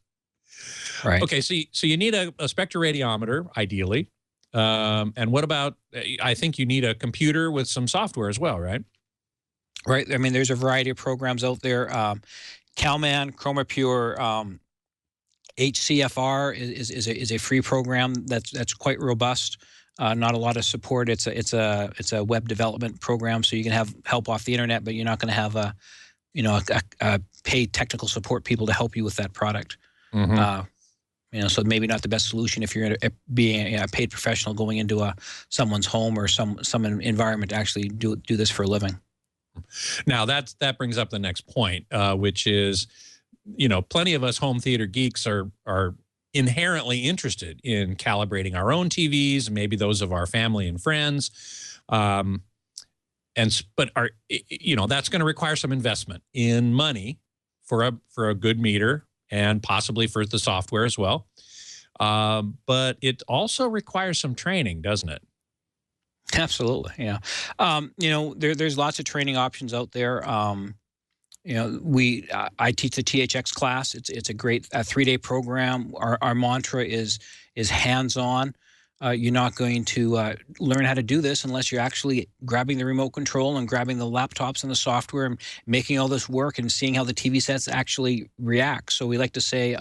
Right. Okay, so you need a spectroradiometer, ideally. And what about, I think you need a computer with some software as well, right? Right. I mean, there's a variety of programs out there. Calman, ChromaPure, HCFR is a free program that's quite robust. Not a lot of support. It's a web development program, so you can have help off the internet, but you're not going to have a paid technical support people to help you with that product. You know, so maybe not the best solution if you're being a paid professional going into someone's home or some environment to actually do this for a living. Now that brings up the next point, which is, you know, plenty of us home theater geeks are inherently interested in calibrating our own TVs and maybe those of our family and friends, but you know, that's going to require some investment in money for a good meter and possibly for the software as well. But it also requires some training, doesn't it? Absolutely, yeah. You know, there's lots of training options out there. You know, I teach the THX class. It's a great 3-day program. Our mantra is hands-on. You're not going to learn how to do this unless you're actually grabbing the remote control and grabbing the laptops and the software and making all this work and seeing how the TV sets actually react. So we like to say,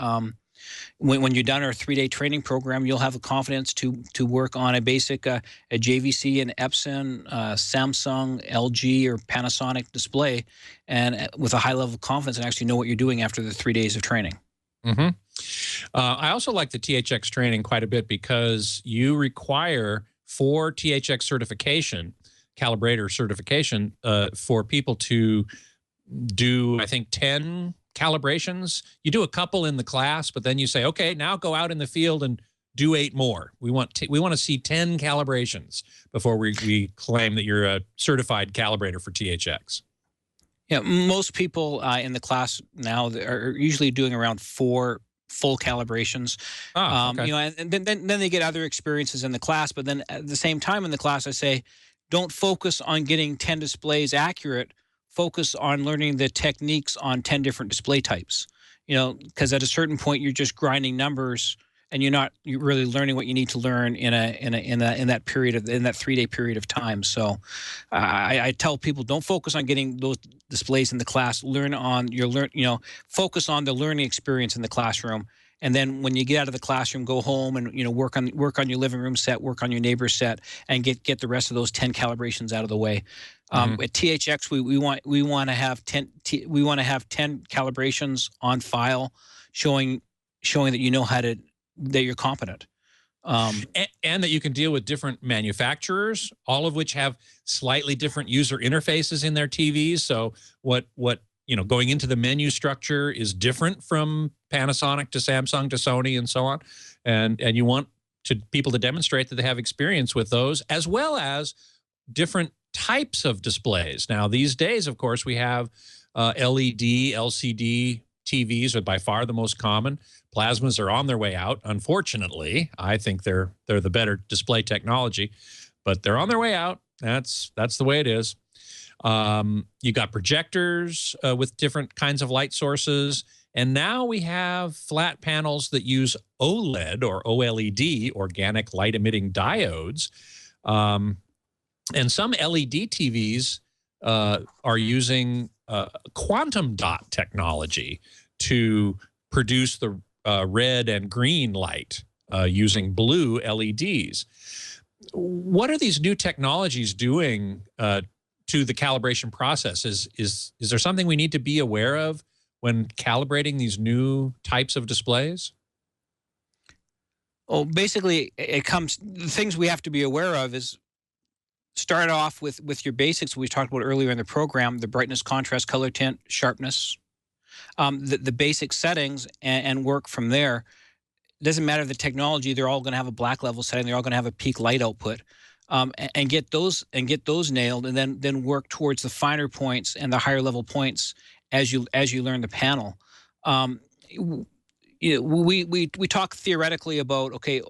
when you're done our 3-day training program, you'll have the confidence to work on a basic a JVC, an Epson, Samsung, LG, or Panasonic display, and with a high level of confidence and actually know what you're doing after the 3 days of training. I also like the THX training quite a bit because you require for THX certification, calibrator certification, for people to do, I think, 10 calibrations. You do a couple in the class, but then you say, okay, now go out in the field and do 8 more. We want to see 10 calibrations before we claim that you're a certified calibrator for THX. Yeah, most people in the class now are usually doing around 4 full calibrations. Okay. You know, and then they get other experiences in the class. But then at the same time in the class, I say, don't focus on getting 10 displays accurate. Focus on learning the techniques on 10 different display types. You know, because at a certain point you're just grinding numbers and you're really learning what you need to learn in that 3-day period of time. So I tell people, don't focus on getting those displays in the class. Focus on the learning experience in the classroom. And then when you get out of the classroom, go home and, you know, work on your living room set, work on your neighbor's set, and get the rest of those 10 calibrations out of the way. At THX, we want to have 10 calibrations on file, showing that you know that you're competent. And that you can deal with different manufacturers, all of which have slightly different user interfaces in their TVs. So what you know, going into the menu structure is different from Panasonic to Samsung to Sony and so on. And you want people to demonstrate that they have experience with those, as well as different types of displays. Now, these days, of course, we have LED, LCD TVs are by far the most common. Plasmas are on their way out, unfortunately. I think they're the better display technology, but they're on their way out. That's the way it is. You got projectors with different kinds of light sources. And now we have flat panels that use OLED or OLED, organic light emitting diodes. And some LED TVs are using quantum dot technology to produce the red and green light using blue LEDs. What are these new technologies doing to the calibration process? Is there something we need to be aware of when calibrating these new types of displays? Well, basically, the things we have to be aware of is start off with your basics we talked about earlier in the program: the brightness, contrast, color, tint, sharpness, the basic settings, and work from there. It doesn't matter the technology; they're all going to have a black level setting. They're all going to have a peak light output, and get those nailed, and then work towards the finer points and the higher level points as you learn the panel. We talk theoretically about, okay,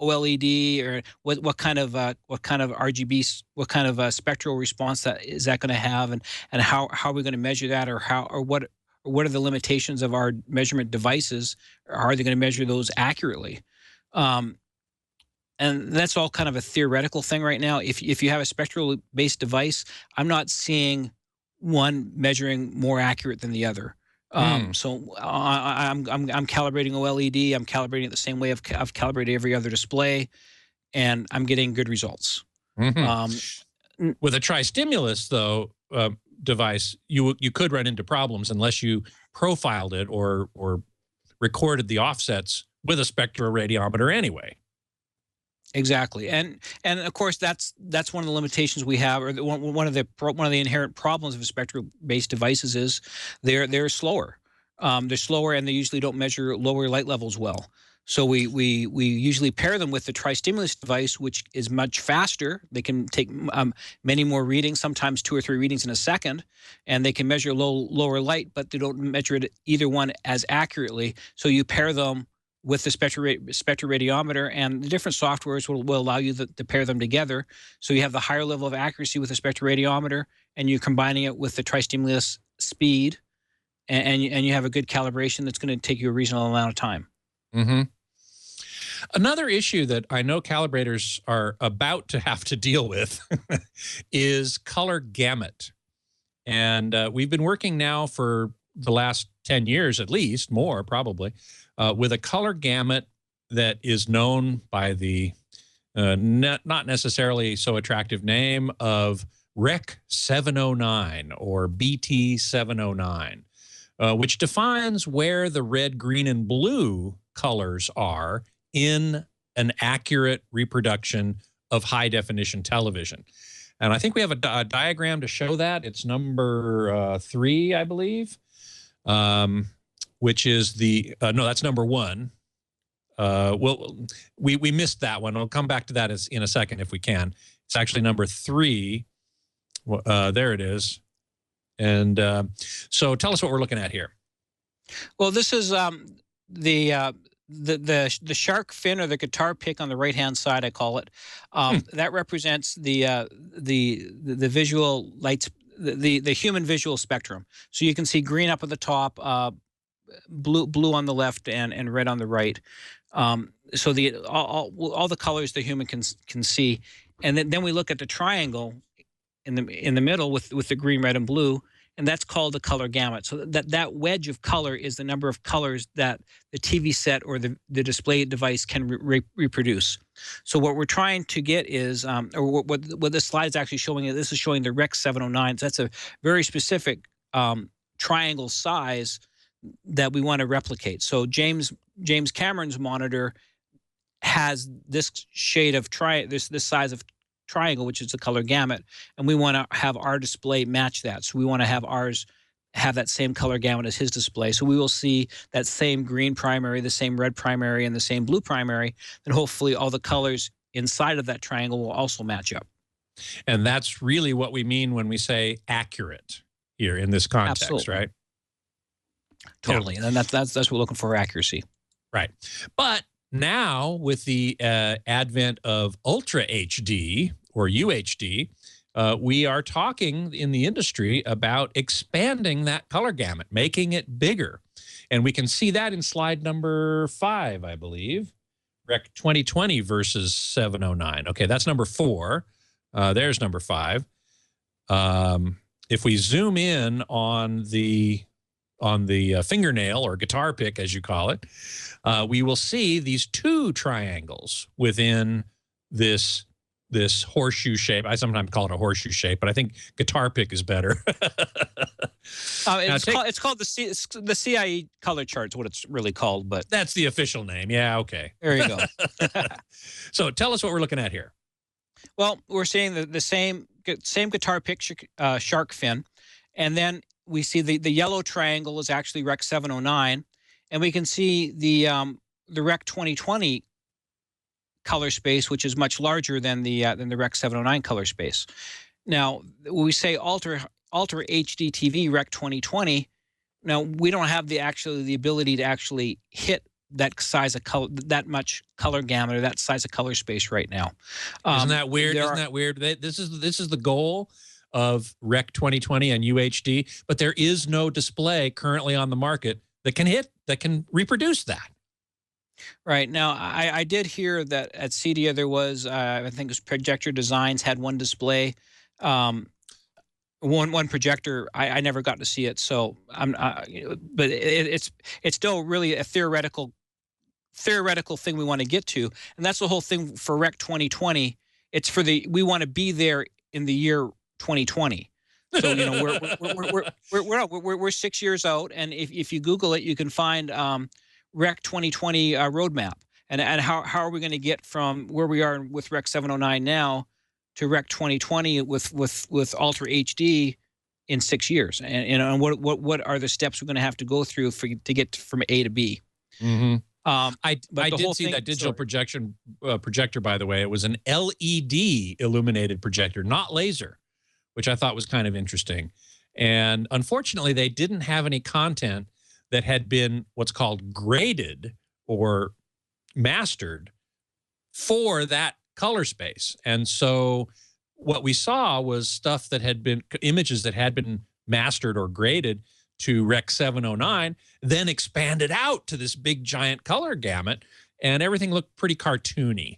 OLED, or what kind of RGB, what kind of spectral response that going to have, and how are we going to measure that, or what are the limitations of our measurement devices? Are they going to measure those accurately? And that's all kind of a theoretical thing right now. If you have a spectral based device, I'm not seeing one measuring more accurate than the other. So I'm calibrating OLED. I'm calibrating it the same way I've calibrated every other display, and I'm getting good results. Mm-hmm. With a tri-stimulus, though, device, you could run into problems unless you profiled it or recorded the offsets with a spectroradiometer anyway. Exactly, and of course that's one of the limitations we have, or one of the inherent problems of spectral-based devices is they're slower. They're slower, and they usually don't measure lower light levels well. So we usually pair them with the tri-stimulus device, which is much faster. They can take many more readings, sometimes 2 or 3 readings in a second, and they can measure lower light, but they don't measure it either one as accurately. So you pair them with the spectroradiometer, and the different softwares will allow you to pair them together. So you have the higher level of accuracy with the spectroradiometer, and you're combining it with the tri-stimulus speed, and you have a good calibration that's going to take you a reasonable amount of time. Mm-hmm. Another issue that I know calibrators are about to have to deal with is color gamut. And we've been working now for the last 10 years, at least, more probably, with a color gamut that is known by the not necessarily so attractive name of Rec 709 or BT 709, which defines where the red, green, and blue colors are in an accurate reproduction of high-definition television. And I think we have a diagram to show that. It's number 3, I believe. Which is the no, that's number 1. Well, we missed that one. I'll come back to that in a second if we can. It's actually number 3. There it is. And so tell us what we're looking at here. Well, this is the shark fin, or the guitar pick on the right hand side, I call it. That represents the visual lights, the human visual spectrum. So you can see green up at the top, blue on the left, and red on the right. So all the colors the human can see, and then we look at the triangle in the middle with the green, red, and blue, and that's called the color gamut. So that wedge of color is the number of colors that the TV set or the display device can reproduce. So what we're trying to get is, or what this slide is actually showing, this is showing the Rec 709. So that's a very specific triangle size that we want to replicate. So James Cameron's monitor has this shade of this size of triangle, which is the color gamut, and we want to have our display match that. So we want to have ours have that same color gamut as his display. So we will see that same green primary, the same red primary, and the same blue primary, and hopefully all the colors inside of that triangle will also match up. And that's really what we mean when we say accurate here in this context, Absolutely. right? Totally. And that's what we're looking for, accuracy. Right. But now with the advent of Ultra HD or UHD, we are talking in the industry about expanding that color gamut, making it bigger. And we can see that in slide number 5, I believe. Rec 2020 versus 709. Okay, that's number 4. There's number 5. If we zoom in on the fingernail or guitar pick, as you call it, we will see these 2 triangles within this horseshoe shape. I sometimes call it a horseshoe shape, but I think guitar pick is better. It's called the CIE color chart is what it's really called, but that's the official name. Yeah, okay. There you go. So tell us what we're looking at here. Well, we're seeing the same guitar pick shark fin, and then we see the yellow triangle is actually Rec 709, and we can see the Rec 2020 color space, which is much larger than the Rec 709 color space. Now, when we say Ultra HD TV Rec 2020, now we don't have the ability to actually hit that size of color, that much color gamut, or that size of color space right now. Isn't that weird? Isn't that weird? This is the goal of Rec 2020 and UHD, but there is no display currently on the market that can reproduce that. Right. Now, I did hear that at CEDIA there was, I think it was Projector Designs had one display, one projector. I never got to see it, so but it's still really a theoretical thing we want to get to, and that's the whole thing for Rec 2020. It's for we want to be there in the year 2020. So we're 6 years out, and if you Google it, you can find Rec 2020 roadmap, and how are we going to get from where we are with Rec 709 now to Rec 2020 with Ultra HD in 6 years, and what are the steps we're going to have to go through to get from A to B. Mm-hmm. I did see that digital projector, by the way. It was an LED illuminated projector, not laser, which I thought was kind of interesting. And unfortunately, they didn't have any content that had been what's called graded or mastered for that color space. And so what we saw was stuff that had been images that had been mastered or graded to Rec 709, then expanded out to this big giant color gamut, and everything looked pretty cartoony.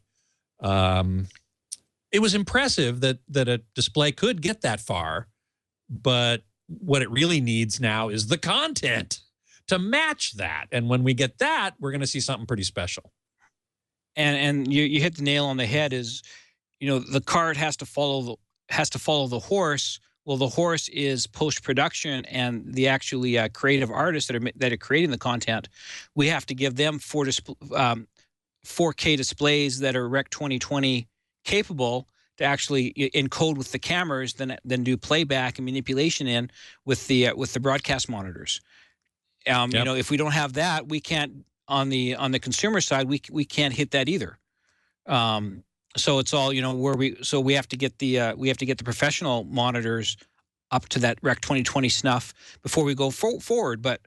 It was impressive that a display could get that far, but what it really needs now is the content to match that. And when we get that, we're going to see something pretty special. And you hit the nail on the head. Is the cart has to follow the horse. Well, the horse is post-production, and the actually creative artists that are creating the content, we have to give them 4K displays that are Rec 2020 capable to actually encode with the cameras, then do playback and manipulation in with the broadcast monitors. Yep. If we don't have that, we can't on the consumer side. We can't hit that either. So it's all we have to get the professional monitors up to that Rec 2020 snuff before we go forward. But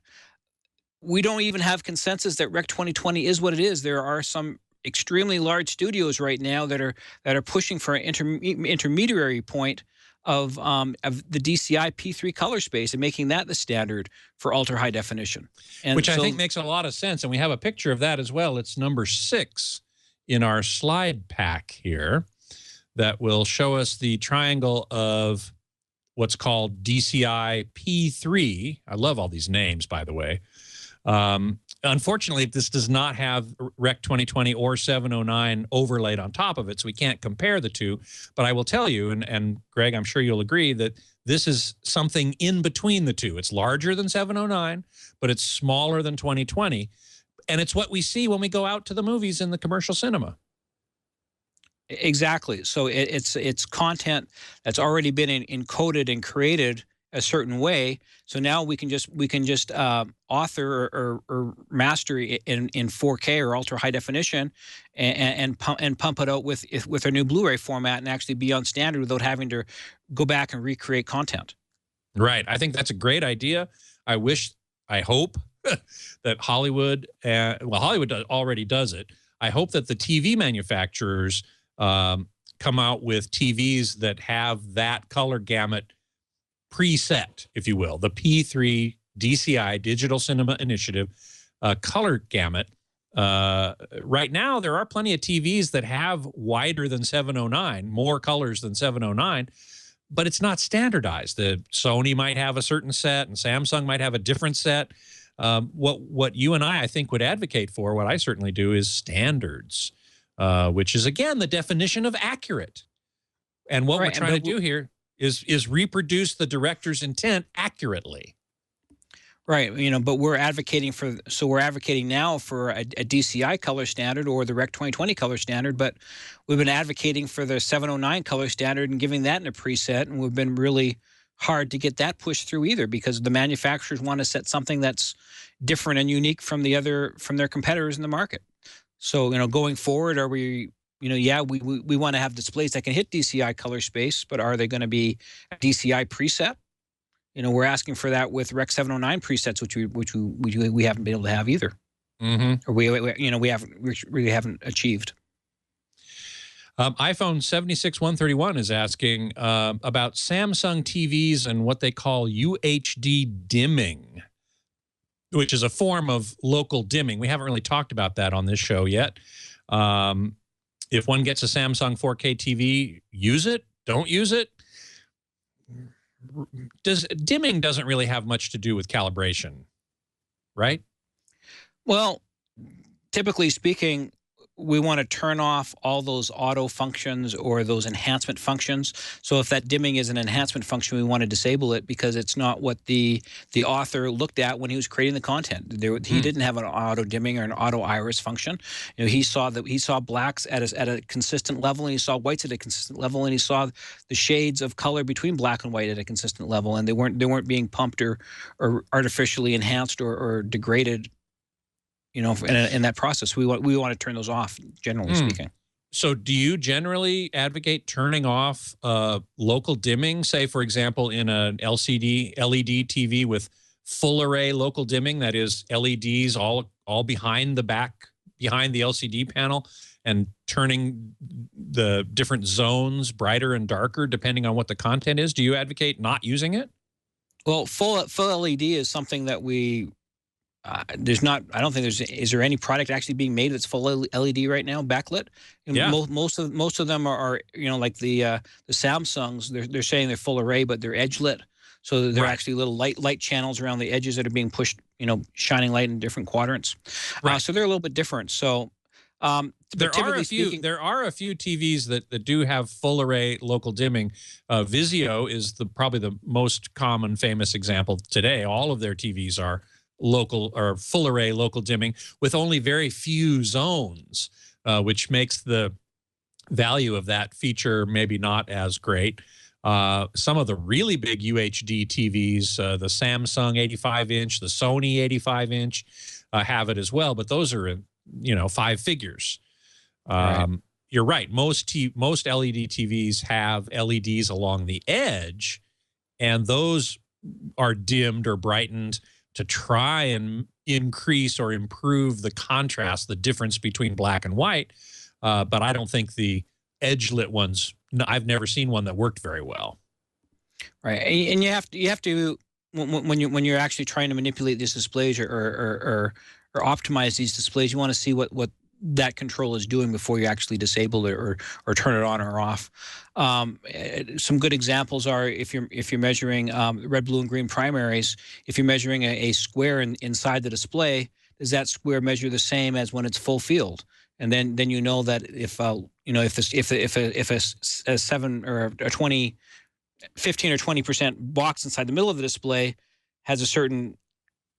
we don't even have consensus that Rec 2020 is what it is. There are some extremely large studios right now that are pushing for an intermediary point of the DCI P3 color space and making that the standard for ultra high definition. Which I think makes a lot of sense. And we have a picture of that as well. It's number 6 in our slide pack here that will show us the triangle of what's called DCI P3. I love all these names, by the way. Unfortunately, this does not have Rec 2020 or 709 overlaid on top of it, so we can't compare the two. But I will tell you, and Greg, I'm sure you'll agree, that this is something in between the two. It's larger than 709, but it's smaller than 2020. And it's what we see when we go out to the movies in the commercial cinema. Exactly. So it's content that's already been encoded and created a certain way. So now we can just author or master it in 4K or ultra high definition and pump it out with our new Blu-ray format and actually be on standard without having to go back and recreate content. Right. I think that's a great idea. I wish I hope that Hollywood, Hollywood already does it. I hope that the TV manufacturers come out with TVs that have that color gamut preset, if you will, the P3 DCI, Digital Cinema Initiative, color gamut. Right now, there are plenty of TVs that have wider than 709, more colors than 709, but it's not standardized. The Sony might have a certain set and Samsung might have a different set. What you and I think, would advocate for, what I certainly do, is standards, which is, again, the definition of accurate. And what we're trying to do here is reproduce the director's intent accurately. Right, but we're advocating now for a DCI color standard or the Rec 2020 color standard, but we've been advocating for the 709 color standard and giving that in a preset, and we've been really hard to get that pushed through either, because the manufacturers want to set something that's different and unique from their competitors in the market. So, going forward, are we, we want to have displays that can hit DCI color space, but are they going to be a DCI preset? We're asking for that with Rec 709 presets, which we haven't been able to have either, or we really haven't achieved. iPhone 76131 is asking about Samsung TVs and what they call UHD dimming, which is a form of local dimming. We haven't really talked about that on this show yet. If one gets a Samsung 4K TV, use it, don't use it. Dimming doesn't really have much to do with calibration, right? Well, typically speaking, we want to turn off all those auto functions or those enhancement functions. So if that dimming is an enhancement function, we want to disable it because it's not what the author looked at when he was creating the content. He didn't have an auto dimming or an auto iris function. He saw blacks at a consistent level, and he saw whites at a consistent level, and he saw the shades of color between black and white at a consistent level, and they weren't being pumped or artificially enhanced or degraded. In that process. We want to turn those off, generally speaking. So do you generally advocate turning off local dimming, say, for example, in an LED TV with full array local dimming, that is LEDs all behind the LCD panel, and turning the different zones brighter and darker depending on what the content is? Do you advocate not using it? Well, full LED is something that we... there's not. I don't think there's. Is there any product actually being made that's full LED right now, backlit? And yeah. Most of them are like the Samsungs. They're saying they're full array, but they're edge lit. So they're actually little light channels around the edges that are being pushed. Shining light in different quadrants. Right. So they're a little bit different. So there are a few TVs that do have full array local dimming. Vizio is probably the most common famous example today. All of their TVs are local or full array local dimming with only very few zones, which makes the value of that feature maybe not as great. Some of the really big UHD TVs, the Samsung 85-inch, the Sony 85-inch, have it as well, but those are in, 5 figures. Right. You're right. Most LED TVs have LEDs along the edge, and those are dimmed or brightened to try and increase or improve the contrast, the difference between black and white. But I don't think the edge-lit ones, I've never seen one that worked very well. Right, and you have to when you're actually trying to manipulate these displays or optimize these displays, you want to see what that control is doing before you actually disable it or turn it on or off. Some good examples are if you're measuring red, blue, and green primaries. If you're measuring a square inside the display, does that square measure the same as when it's full field? And then that if a 7 or a 20, 15 or 20% box inside the middle of the display has a certain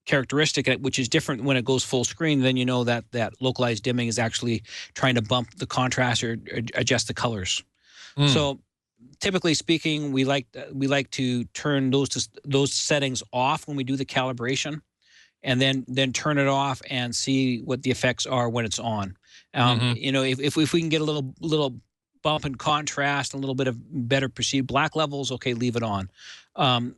characteristic which is different when it goes full screen, then that localized dimming is actually trying to bump the contrast or adjust the colors. So typically speaking, we like to turn those settings off when we do the calibration, and then turn it off and see what the effects are when it's on. If we can get a little bump in contrast, a little bit of better perceived black levels, okay, leave it on.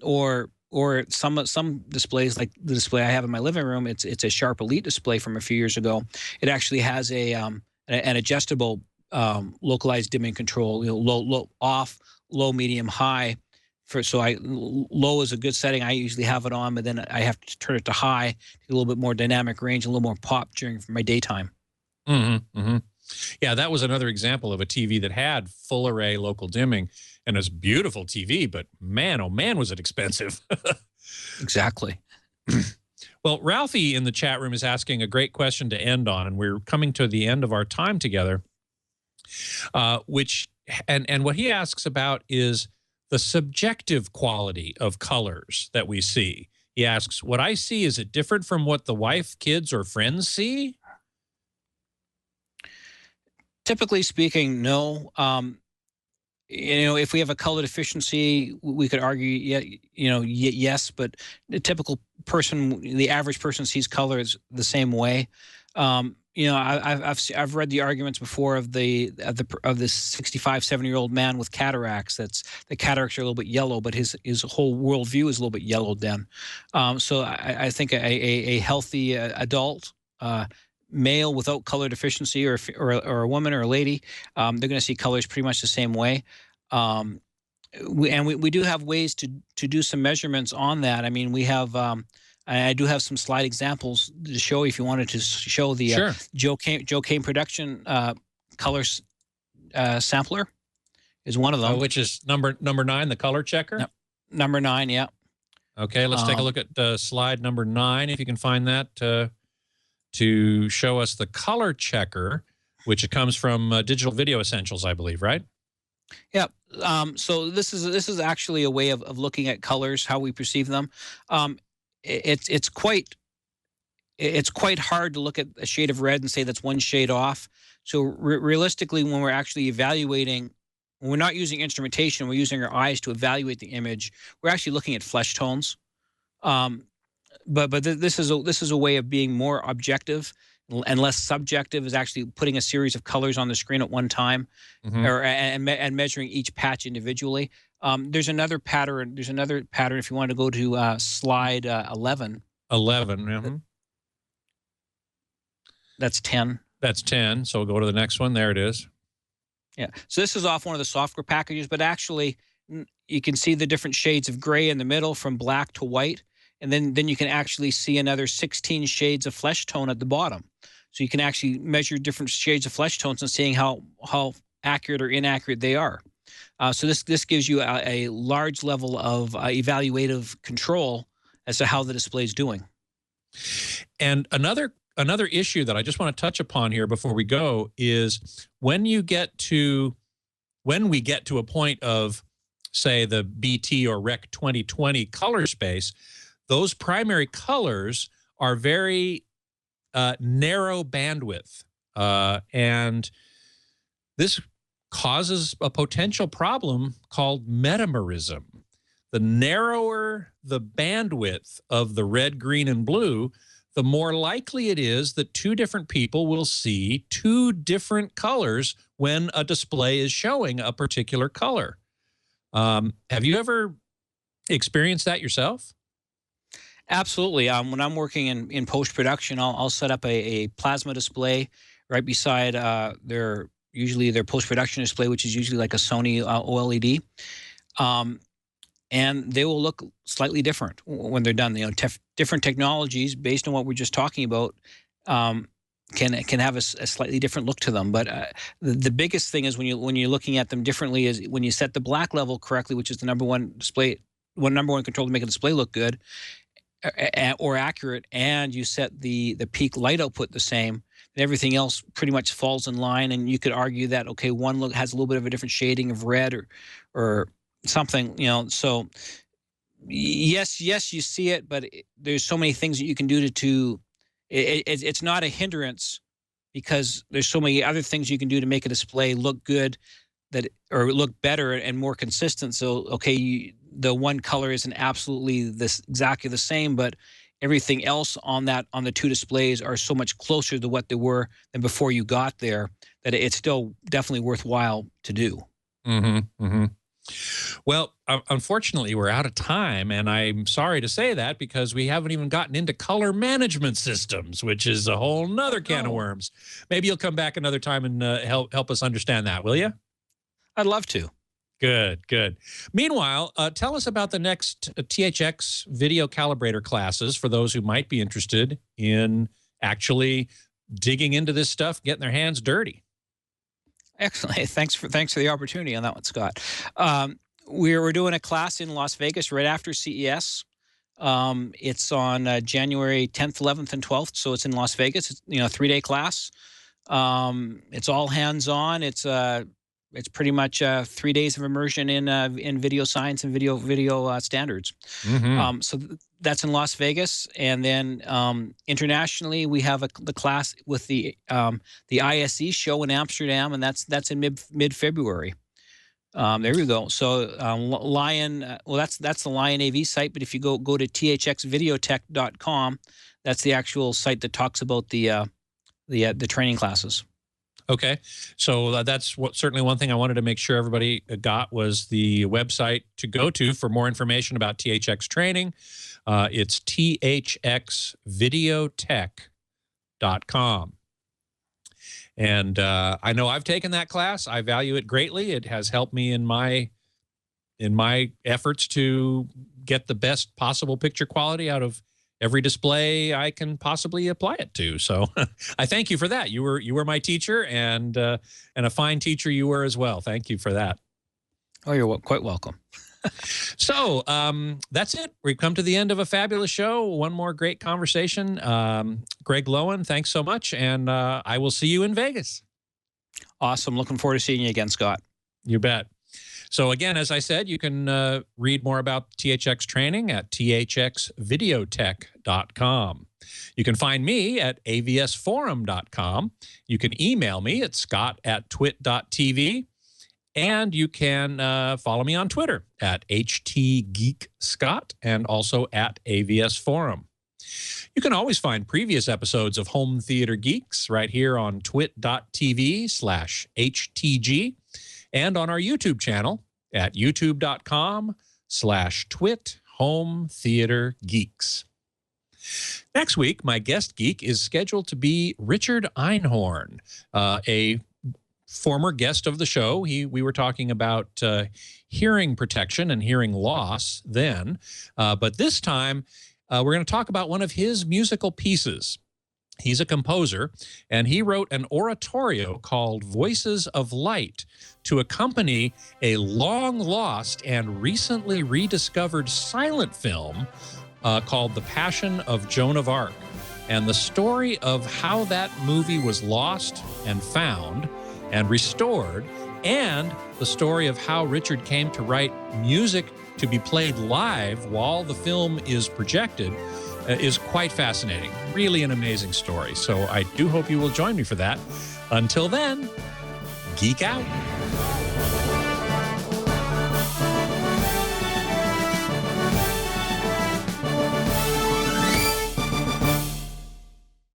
Or or some displays, like the display I have in my living room, it's a Sharp Elite display from a few years ago. It actually has an adjustable localized dimming control, low, off, low, medium, high. Low is a good setting. I usually have it on, but then I have to turn it to high to get a little bit more dynamic range, a little more pop during my daytime. Mm-hmm, mm-hmm. Yeah, that was another example of a TV that had full array local dimming, and it's beautiful TV, but man, oh man, was it expensive. Exactly. Well, Ralphie in the chat room is asking a great question to end on, and we're coming to the end of our time together, and what he asks about is the subjective quality of colors that we see. He asks, what I see, is it different from what the wife, kids, or friends see? Typically speaking, no. If we have a color deficiency, we could argue, yes, but the typical person, the average person, sees colors the same way. I've read the arguments before of the 65, 70-year-old man with cataracts. The cataracts are a little bit yellow, but his whole worldview is a little bit yellowed then. So I think a healthy adult male without color deficiency, or a woman or a lady, they're going to see colors pretty much the same way. We do have ways to do some measurements on that. I mean, we have. I do have some slide examples to show if you wanted to show the Sure. Joe Kane production colors sampler is one of them. Which is number 9, the color checker? Yep. Number 9, yeah. Okay, let's take a look at slide number 9, if you can find that, to show us the color checker, which comes from Digital Video Essentials, I believe, right? Yeah. So this is actually a way of looking at colors, how we perceive them. It's quite hard to look at a shade of red and say that's one shade off. So realistically, when we're actually evaluating, when we're not using instrumentation, we're using our eyes to evaluate the image. We're actually looking at flesh tones. But this is a way of being more objective and less subjective, is actually putting a series of colors on the screen at one time, and measuring each patch individually. There's another pattern. If you want to go to slide 11. 11. Mm-hmm. That's 10. That's 10. So we'll go to the next one. There it is. Yeah. So this is off one of the software packages, but actually you can see the different shades of gray in the middle from black to white. And then you can actually see another 16 shades of flesh tone at the bottom. So you can actually measure different shades of flesh tones and seeing how accurate or inaccurate they are. So this gives you a large level of evaluative control as to how the display is doing. And another issue that I just want to touch upon here before we go is when we get to a point of, say, the BT or Rec 2020 color space, those primary colors are very narrow bandwidth, and this causes a potential problem called metamerism. The narrower the bandwidth of the red, green, and blue, the more likely it is that two different people will see two different colors when a display is showing a particular color. Have you ever experienced that yourself? Absolutely. When I'm working in post-production, I'll set up a plasma display right beside their post-production display, which is usually like a Sony OLED. And they will look slightly different when they're done. Different technologies, based on what we're just talking about, can have a slightly different look to them. But the biggest thing is when you're looking at them differently is when you set the black level correctly, which is the number one control to make a display look good or accurate, and you set the peak light output the same, and everything else pretty much falls in line. And you could argue that, okay, one look has a little bit of a different shading of red or something, So yes, you see it, but there's so many things that you can do it's not a hindrance, because there's so many other things you can do to make a display look good or look better and more consistent. So, okay, the one color isn't absolutely exactly the same, but everything else on the two displays are so much closer to what they were than before you got there that it's still definitely worthwhile to do. Mm-hmm. Mm-hmm. Well, unfortunately, we're out of time, and I'm sorry to say that because we haven't even gotten into color management systems, which is a whole nother can of worms. Maybe you'll come back another time and help us understand that, will you? I'd love to. Good, good. Meanwhile, tell us about the next THX video calibrator classes for those who might be interested in actually digging into this stuff, getting their hands dirty. Excellent. Hey, thanks for the opportunity on that one, Scott. We're doing a class in Las Vegas right after CES. It's on January 10th, 11th, and 12th. So it's in Las Vegas. It's, you know, a 3-day class. It's all hands-on. It's pretty much 3 days of immersion in video science and video standards. Mm-hmm. So that's in Las Vegas, and then internationally we have the class with the ISE show in Amsterdam, and that's in mid-February. There we go. So Lion, well, that's the Lion AV site. But if you go to thxvideotech.com, that's the actual site that talks about the training classes. Okay, so that's certainly one thing I wanted to make sure everybody got was the website to go to for more information about THX training. It's thxvideotech.com. And I know I've taken that class. I value it greatly. It has helped me in my efforts to get the best possible picture quality out of every display I can possibly apply it to. So I thank you for that. You were my teacher, and a fine teacher you were as well. Thank you for that. Oh, you're quite welcome. So that's it. We've come to the end of a fabulous show. One more great conversation. Gregg Loewen, thanks so much, and I will see you in Vegas. Awesome. Looking forward to seeing you again, Scott. You bet. So again, as I said, you can read more about THX training at thxvideotech.com. You can find me at avsforum.com. You can email me at scott@twit.tv. And you can follow me on Twitter at htgeekscott and also at avsforum. You can always find previous episodes of Home Theater Geeks right here on twit.tv/htg and on our YouTube channel at youtube.com/twit Home Theater Geeks. Next week, my guest geek is scheduled to be Richard Einhorn, a former guest of the show. We were talking about hearing protection and hearing loss then, but this time we're going to talk about one of his musical pieces. He's a composer, and he wrote an oratorio called Voices of Light to accompany a long-lost and recently rediscovered silent film called The Passion of Joan of Arc. And the story of how that movie was lost and found and restored, and the story of how Richard came to write music to be played live while the film is projected is quite fascinating. Really an amazing story. So I do hope you will join me for that. Until then, geek out.